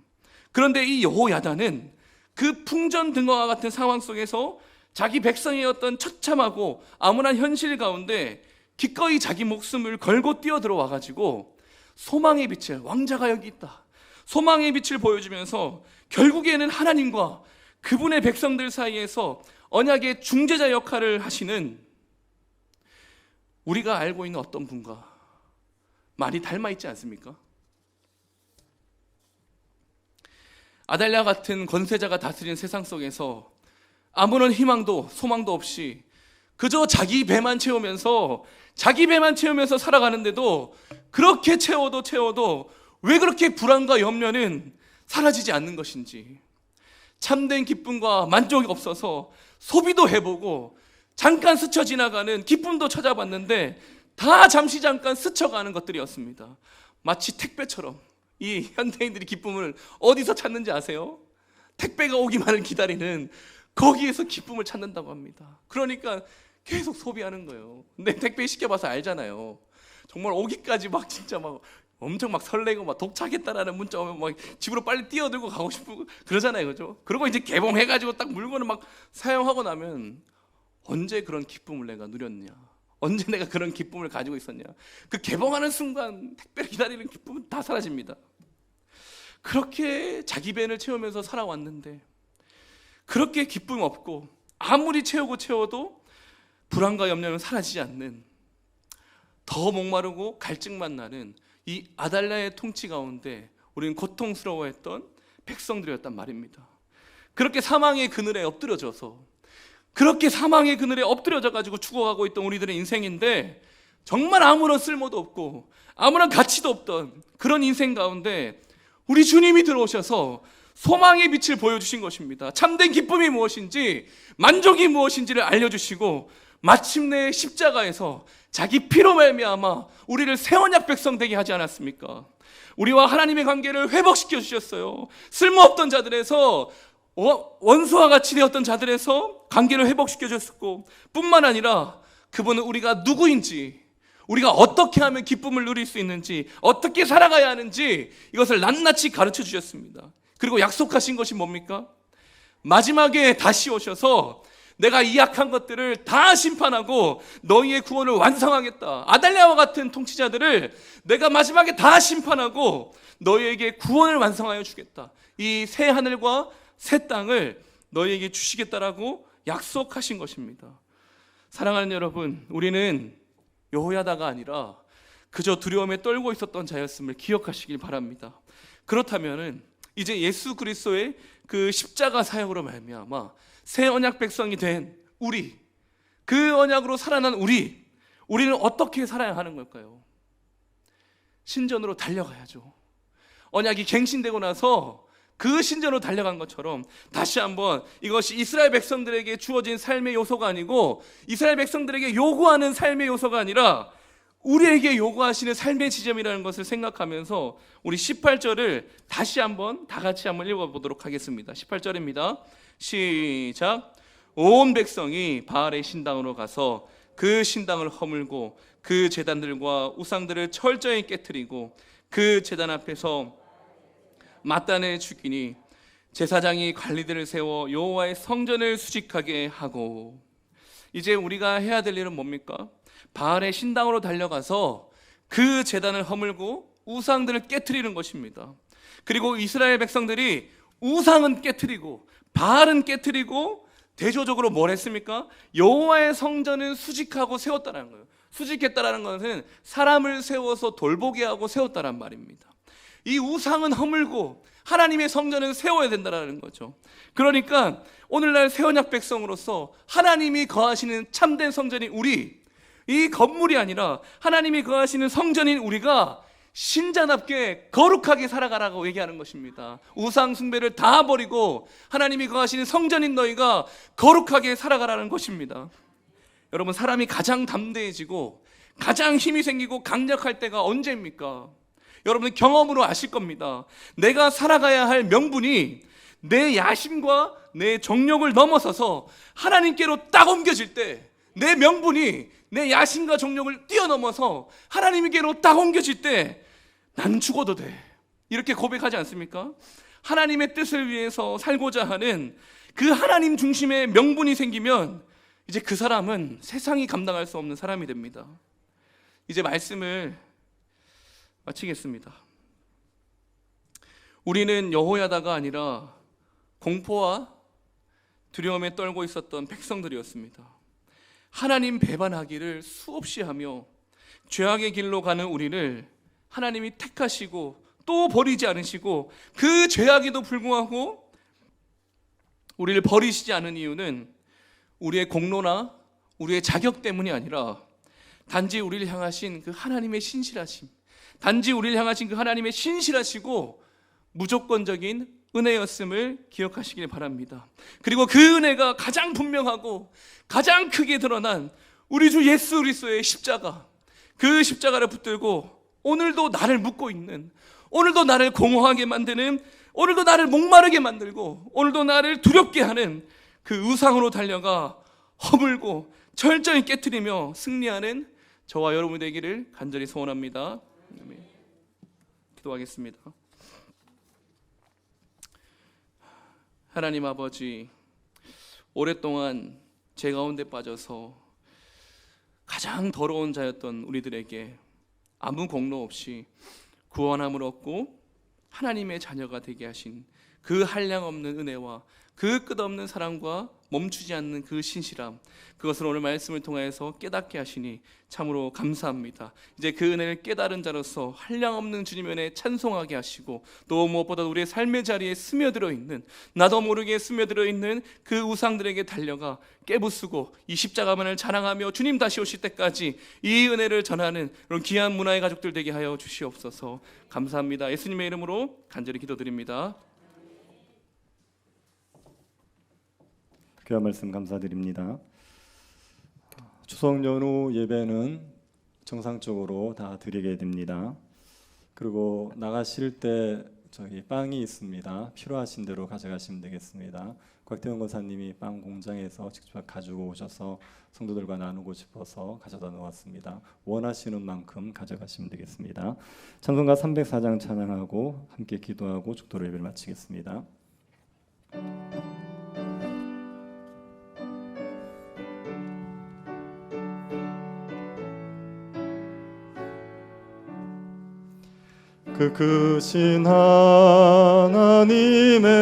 그런데 이 여호야다는 그 풍전등화와 같은 상황 속에서 자기 백성이었던 처참하고 암울한 현실 가운데 기꺼이 자기 목숨을 걸고 뛰어들어와 가지고 소망의 빛을, 왕자가 여기 있다, 소망의 빛을 보여주면서 결국에는 하나님과 그분의 백성들 사이에서 언약의 중재자 역할을 하시는, 우리가 알고 있는 어떤 분과 많이 닮아 있지 않습니까? 아달랴 같은 권세자가 다스린 세상 속에서 아무런 희망도 소망도 없이 그저 자기 배만 채우면서 살아가는데도, 그렇게 채워도 왜 그렇게 불안과 염려는 사라지지 않는 것인지, 참된 기쁨과 만족이 없어서 소비도 해보고 잠깐 스쳐 지나가는 기쁨도 찾아봤는데 다 잠깐 스쳐가는 것들이었습니다. 마치 택배처럼 이 현대인들이 기쁨을 어디서 찾는지 아세요? 택배가 오기만을 기다리는 거기에서 기쁨을 찾는다고 합니다. 그러니까 계속 소비하는 거예요. 근데 택배 시켜봐서 알잖아요. 정말 오기까지 막 진짜 막 엄청 막 설레고 막 도착했다라는 문자 오면 막 집으로 빨리 뛰어들고 가고 싶고 그러잖아요, 그죠? 그리고 이제 개봉해가지고 딱 물건을 막 사용하고 나면 언제 그런 기쁨을 내가 누렸냐? 언제 내가 그런 기쁨을 가지고 있었냐? 그 개봉하는 순간 택배를 기다리는 기쁨은 다 사라집니다. 그렇게 자기 배를 채우면서 살아왔는데, 그렇게 기쁨 없고 아무리 채워도 불안과 염려는 사라지지 않는, 더 목마르고 갈증만 나는 이 아달랴의 통치 가운데 우리는 고통스러워했던 백성들이었단 말입니다. 그렇게 사망의 그늘에 엎드려져 가지고 죽어가고 있던 우리들의 인생인데, 정말 아무런 쓸모도 없고 아무런 가치도 없던 그런 인생 가운데 우리 주님이 들어오셔서 소망의 빛을 보여주신 것입니다. 참된 기쁨이 무엇인지, 만족이 무엇인지를 알려주시고 마침내 십자가에서 자기 피로 말미암아 우리를 새 언약 백성 되게 하지 않았습니까? 우리와 하나님의 관계를 회복시켜 주셨어요. 쓸모없던 자들에서, 원수와 같이 되었던 자들에서 관계를 회복시켜 주셨고, 뿐만 아니라 그분은 우리가 누구인지, 우리가 어떻게 하면 기쁨을 누릴 수 있는지, 어떻게 살아가야 하는지 이것을 낱낱이 가르쳐 주셨습니다. 그리고 약속하신 것이 뭡니까? 마지막에 다시 오셔서 내가 이 악한 것들을 다 심판하고 너희의 구원을 완성하겠다. 아달랴와 같은 통치자들을 내가 마지막에 다 심판하고 너희에게 구원을 완성하여 주겠다. 이 새 하늘과 새 땅을 너희에게 주시겠다라고 약속하신 것입니다. 사랑하는 여러분, 우리는 여호야다가 아니라 그저 두려움에 떨고 있었던 자였음을 기억하시길 바랍니다. 그렇다면은 이제 예수 그리스도의 그 십자가 사역으로 말미암아 새 언약 백성이 된 우리, 그 언약으로 살아난 우리는 어떻게 살아야 하는 걸까요? 신전으로 달려가야죠. 언약이 갱신되고 나서 그 신전으로 달려간 것처럼 다시 한번 이것이 이스라엘 백성들에게 주어진 삶의 요소가 아니고, 이스라엘 백성들에게 요구하는 삶의 요소가 아니라 우리에게 요구하시는 삶의 지점이라는 것을 생각하면서 우리 18절을 다시 한번 다 같이 한번 읽어보도록 하겠습니다. 18절입니다. 시작. 온 백성이 바알의 신당으로 가서 그 신당을 허물고 그 제단들과 우상들을 철저히 깨트리고 그 제단 앞에서 맞단을 죽이니 제사장이 관리들을 세워 여호와의 성전을 수직하게 하고. 이제 우리가 해야 될 일은 뭡니까? 바알의 신당으로 달려가서 그 제단을 허물고 우상들을 깨트리는 것입니다. 그리고 이스라엘 백성들이 우상은 깨트리고 바알은 깨트리고 대조적으로 뭘 했습니까? 여호와의 성전을 수직하고 세웠다는 거예요. 수직했다라는 것은 사람을 세워서 돌보게 하고 세웠다란 말입니다. 이 우상은 허물고 하나님의 성전은 세워야 된다는 거죠. 그러니까 오늘날 새 언약 백성으로서 하나님이 거하시는 참된 성전인 우리, 이 건물이 아니라 하나님이 거하시는 성전인 우리가 신자답게 거룩하게 살아가라고 얘기하는 것입니다. 우상 숭배를 다 버리고 하나님이 거하시는 성전인 너희가 거룩하게 살아가라는 것입니다. 여러분, 사람이 가장 담대해지고 가장 힘이 생기고 강력할 때가 언제입니까? 여러분 경험으로 아실 겁니다. 내가 살아가야 할 명분이, 내 야심과 내 정욕을 넘어서서 하나님께로 딱 옮겨질 때, 내 명분이 내 야심과 정욕을 뛰어넘어서 하나님께로 딱 옮겨질 때 난 죽어도 돼, 이렇게 고백하지 않습니까? 하나님의 뜻을 위해서 살고자 하는 그 하나님 중심의 명분이 생기면 이제 그 사람은 세상이 감당할 수 없는 사람이 됩니다. 이제 말씀을 마치겠습니다. 우리는 여호야다가 아니라 공포와 두려움에 떨고 있었던 백성들이었습니다. 하나님 배반하기를 수없이 하며 죄악의 길로 가는 우리를 하나님이 택하시고 또 버리지 않으시고, 그 죄악에도 불구하고 우리를 버리시지 않은 이유는 우리의 공로나 우리의 자격 때문이 아니라 단지 우리를 향하신 그 하나님의 신실하심, 단지 우리를 향하신 그 하나님의 신실하시고 무조건적인 은혜였음을 기억하시길 바랍니다. 그리고 그 은혜가 가장 분명하고 가장 크게 드러난 우리 주 예수 그리스도의 십자가, 그 십자가를 붙들고 오늘도 나를 묶고 있는, 오늘도 나를 공허하게 만드는, 오늘도 나를 목마르게 만들고 오늘도 나를 두렵게 하는 그 우상으로 달려가 허물고 철저히 깨트리며 승리하는 저와 여러분이 되기를 간절히 소원합니다. 기도하겠습니다. 하나님 아버지, 오랫동안 죄 가운데 빠져서 가장 더러운 자였던 우리들에게 아무 공로 없이 구원함을 얻고 하나님의 자녀가 되게 하신 그 한량없는 은혜와 그 끝없는 사랑과 멈추지 않는 그 신실함, 그것을 오늘 말씀을 통해서 깨닫게 하시니 참으로 감사합니다. 이제 그 은혜를 깨달은 자로서 한량없는 주님의 은혜에 찬송하게 하시고, 또 무엇보다 우리의 삶의 자리에 스며들어 있는, 나도 모르게 스며들어 있는 그 우상들에게 달려가 깨부수고 이 십자가만을 자랑하며 주님 다시 오실 때까지 이 은혜를 전하는 그런 귀한 문화의 가족들 되게 하여 주시옵소서. 감사합니다. 예수님의 이름으로 간절히 기도드립니다. 귀한 말씀 감사드립니다. 추석 연휴 예배는 정상적으로 다 드리게 됩니다. 그리고 나가실 때 저희 빵이 있습니다. 필요하신 대로 가져가시면 되겠습니다. 곽태원 권사님이 빵 공장에서 직접 가지고 오셔서 성도들과 나누고 싶어서 가져다 놓았습니다. 원하시는 만큼 가져가시면 되겠습니다. 찬송가 304장 찬양하고 함께 기도하고 축도로 예배를 마치겠습니다. 그 크신 하나님의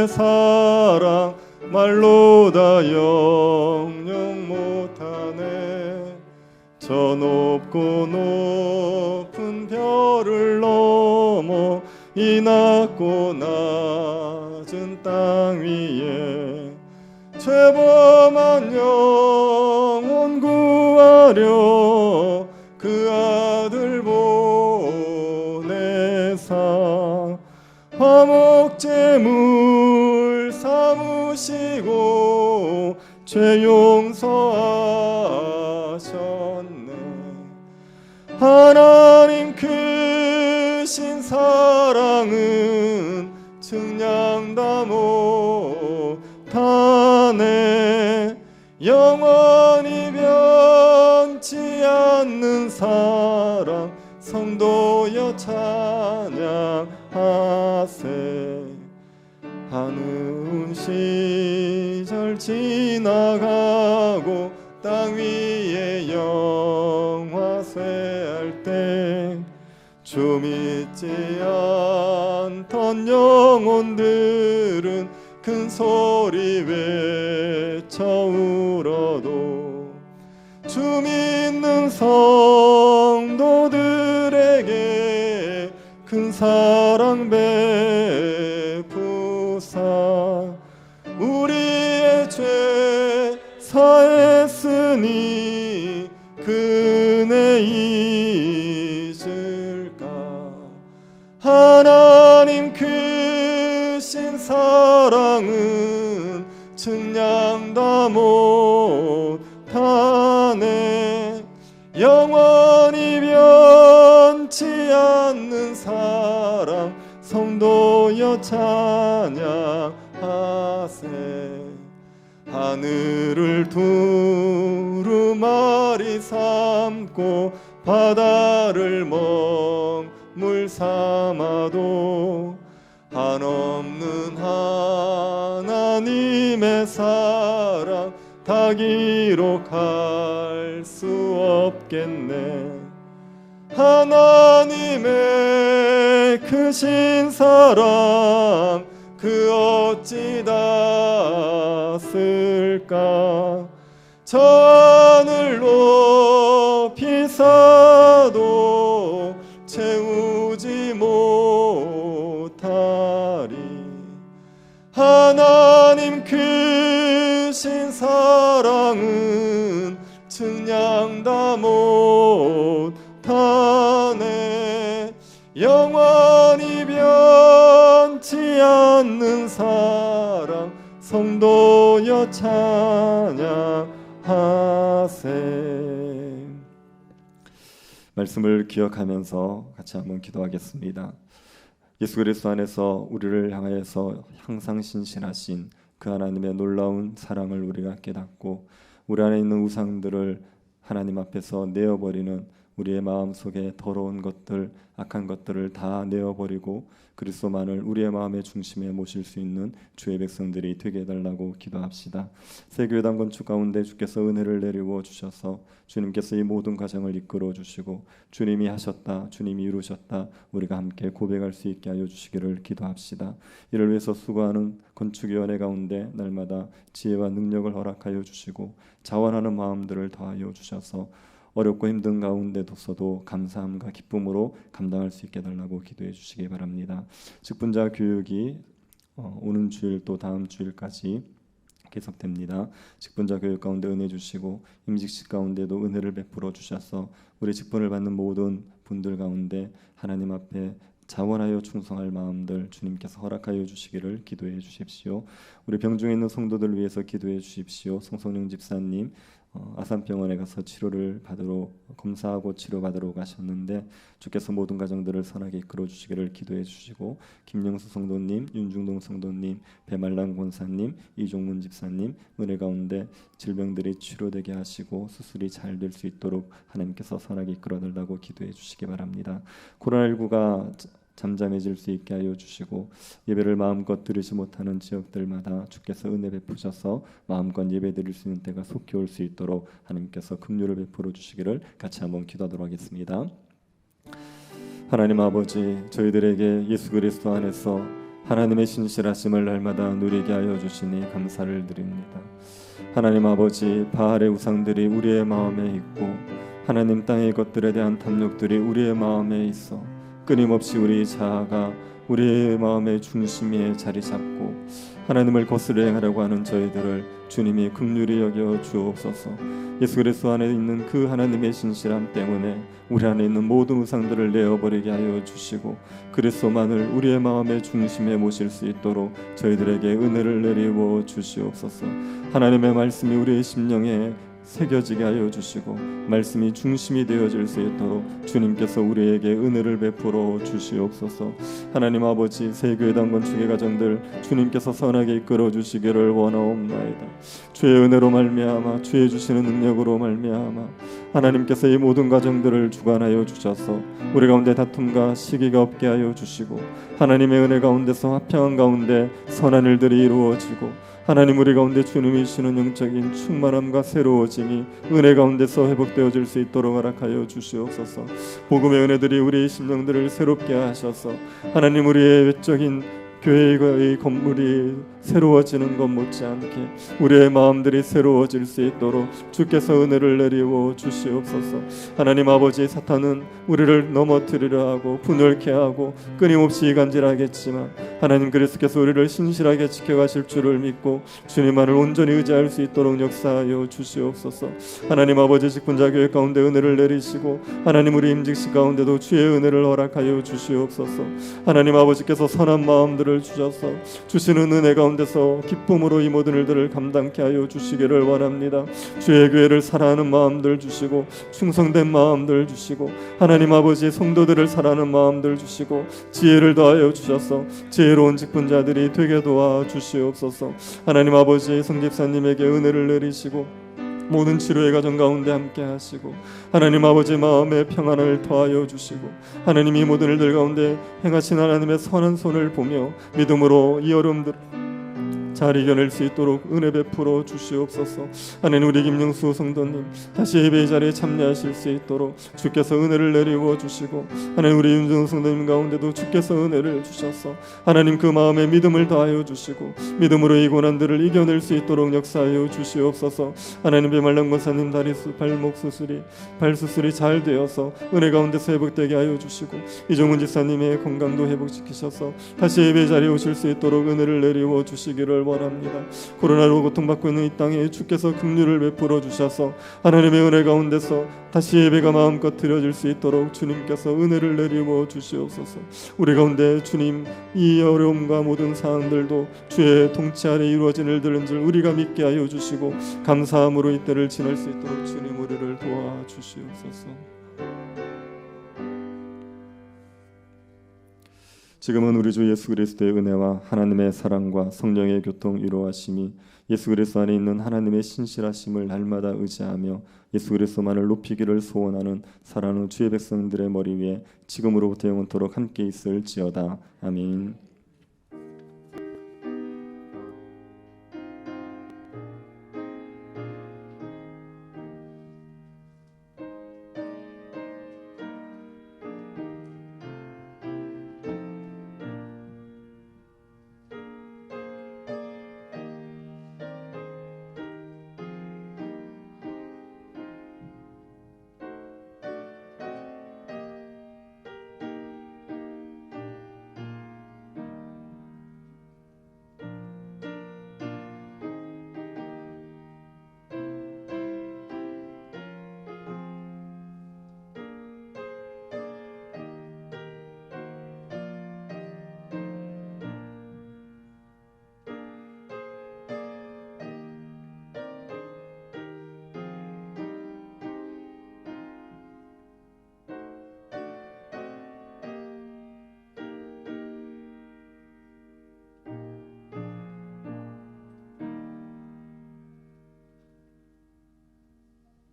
사랑 말로 다 영영 못하네. 저 높고 높은 별을 넘어 이 낮고 낮은 땅 위에 죄범한 영혼 구하려 그 아들 화목제물 삼으시고 죄 용서하셨네. 하나님 크신 사랑은 측량다 못하네. 영원히 변치 않는 사랑 성도여 찬양하세. 한운 시절 지나가고 땅 위에 영화쇠할 때 주 믿지 않던 영혼들은 큰 소리 외쳐 울어도 주 믿는 성도들에게 큰 사랑 베푸사 우리의 죄 사했으니 그 은혜 잊을까. 하나님 크신 사랑은 측량다 못하네. 영원히 변치 않는 사랑 성도여 찬양하세. 하늘을 두루마리 삼고 바다를 먹물 삼아도 한없는 하나님의 사랑 다 기록할 수 없겠네. 하나님의 크신 사랑 그 어찌 닿았을까. 저 하늘 높이 사도 채우지 못하리. 하나님 크신 사랑은 측량 다 못하네. 영원히 변치 않는 사랑 성도여 찬양하세. 말씀을 기억하면서 같이 한번 기도하겠습니다. 예수 그리스도 안에서 우리를 향하여서 항상 신실하신 그 하나님의 놀라운 사랑을 우리가 깨닫고 우리 안에 있는 우상들을 하나님 앞에서 내어버리는 우리의 마음속에 더러운 것들, 악한 것들을 다 내어버리고 그리스도만을 우리의 마음의 중심에 모실 수 있는 주의 백성들이 되게 해달라고 기도합시다. 새 교회당 건축 가운데 주께서 은혜를 내리워 주셔서 주님께서 이 모든 과정을 이끌어 주시고 주님이 하셨다, 주님이 이루셨다 우리가 함께 고백할 수 있게 하여 주시기를 기도합시다. 이를 위해서 수고하는 건축위원회 가운데 날마다 지혜와 능력을 허락하여 주시고 자원하는 마음들을 더하여 주셔서 어렵고 힘든 가운데서도 감사함과 기쁨으로 감당할 수 있게 해달라고 기도해 주시기 바랍니다. 직분자 교육이 오는 주일 또 다음 주일까지 계속됩니다. 직분자 교육 가운데 은혜 주시고 임직식 가운데도 은혜를 베풀어 주셔서 우리 직분을 받는 모든 분들 가운데 하나님 앞에 자원하여 충성할 마음들 주님께서 허락하여 주시기를 기도해 주십시오. 우리 병중에 있는 성도들 위해서 기도해 주십시오. 송성령 집사님 아산병원에 가서 치료를 받으러 검사하고 치료받으러 가셨는데 주께서 모든 가정들을 선하게 이끌어 주시기를 기도해 주시고 김영수 성도님, 윤중동 성도님, 배말랑 권사님, 이종문 집사님 은혜 가운데 질병들이 치료되게 하시고 수술이 잘 될 수 있도록 하나님께서 선하게 이끌어 달라고 기도해 주시기 바랍니다. 코로나19가 잠잠해질 수 있게 하여 주시고 예배를 마음껏 드리지 못하는 지역들마다 주께서 은혜 베푸셔서 마음껏 예배 드릴 수 있는 때가 속히 올 수 있도록 하나님께서 긍휼을 베풀어 주시기를 같이 한번 기도하도록 하겠습니다. 하나님 아버지, 저희들에게 예수 그리스도 안에서 하나님의 신실하심을 날마다 누리게 하여 주시니 감사를 드립니다. 하나님 아버지, 바알의 우상들이 우리의 마음에 있고 하나님 땅의 것들에 대한 탐욕들이 우리의 마음에 있어 끊임없이 우리 자아가 우리의 마음의 중심에 자리 잡고 하나님을 거스려 행하려고 하는 저희들을 주님이 긍휼히 여겨 주옵소서. 예수 그리스도 안에 있는 그 하나님의 신실함 때문에 우리 안에 있는 모든 우상들을 내어버리게 하여 주시고 그리스도만을 우리의 마음의 중심에 모실 수 있도록 저희들에게 은혜를 내리워 주시옵소서. 하나님의 말씀이 우리의 심령에 새겨지게 하여 주시고 말씀이 중심이 되어질 수 있도록 주님께서 우리에게 은혜를 베풀어 주시옵소서. 하나님 아버지, 새 교회당 건축의 가정들 주님께서 선하게 이끌어 주시기를 원하옵나이다. 주의 은혜로 말미암아 주의 주시는 능력으로 말미암아 하나님께서 이 모든 가정들을 주관하여 주셔서 우리 가운데 다툼과 시기가 없게 하여 주시고 하나님의 은혜 가운데서 화평한 가운데 선한 일들이 이루어지고 하나님 우리 가운데 주님이 주시는 영적인 충만함과 새로워짐이 은혜 가운데서 회복되어질 수 있도록 허락하여 주시옵소서. 복음의 은혜들이 우리의 심령들을 새롭게 하셔서 하나님 우리의 외적인 교회의 건물이 새로워지는 것 못지않게 우리의 마음들이 새로워질 수 있도록 주께서 은혜를 내리워 주시옵소서. 하나님 아버지, 사탄은 우리를 넘어뜨리려 하고 분열케 하고 끊임없이 이간질하겠지만 하나님 그리스도께서 우리를 신실하게 지켜가실 줄을 믿고 주님만을 온전히 의지할 수 있도록 역사하여 주시옵소서. 하나님 아버지, 직분자 교회 가운데 은혜를 내리시고 하나님 우리 임직식 가운데도 주의 은혜를 허락하여 주시옵소서. 하나님 아버지께서 선한 마음들을 주셔서 주시는 은혜 가운데 가운데서 기쁨으로 이 모든 일들을 감당케 하여 주시기를 원합니다. 주의 교회를 사랑하는 마음들 주시고 충성된 마음들 주시고 하나님 아버지 성도들을 사랑하는 마음들 주시고 지혜를 더하여 주셔서 지혜로운 직분자들이 되게 도와 주시옵소서. 하나님 아버지 성집사님에게 은혜를 내리시고 모든 치료의 과정 가운데 함께 하시고 하나님 아버지 마음의 평안을 더하여 주시고 하나님 이 모든 일들 가운데 행하신 하나님의 선한 손을 보며 믿음으로 이 어려움들 잘 이겨낼 수 있도록 은혜 베풀어 주시옵소서. 하나님 우리 김영수 성도님 다시 예배의 자리에 참여하실 수 있도록 주께서 은혜를 내리워 주시고 하나님 우리 윤정 성도님 가운데도 주께서 은혜를 주셔서 하나님 그 마음에 믿음을 다하여 주시고 믿음으로 이 고난들을 이겨낼 수 있도록 역사하여 주시옵소서. 하나님 배말랑 권사님 다리 발목 수술이 발 수술이 잘 되어서 은혜 가운데서 회복되게 하여 주시고 이종훈 집사님의 건강도 회복시키셔서 다시 예배 자리에 오실 수 있도록 은혜를 내리워 주시기를 원합니다. 코로나로 고통받고 있는 이 땅에 주께서 긍휼을 베풀어 주셔서 하나님의 은혜 가운데서 다시 예배가 마음껏 드려질 수 있도록 주님께서 은혜를 내리워 주시옵소서. 우리 가운데 주님 이 어려움과 모든 사항들도 주의 통치 아래 이루어진 일들인 줄 우리가 믿게 하여 주시고 감사함으로 이때를 지날 수 있도록 주님 우리를 도와주시옵소서. 지금은 우리 주 예수 그리스도의 은혜와 하나님의 사랑과 성령의 교통 위로하심이 예수 그리스도 안에 있는 하나님의 신실하심을 날마다 의지하며 예수 그리스도만을 높이기를 소원하는 사랑하는 주의 백성들의 머리 위에 지금으로부터 영원토록 함께 있을지어다. 아멘.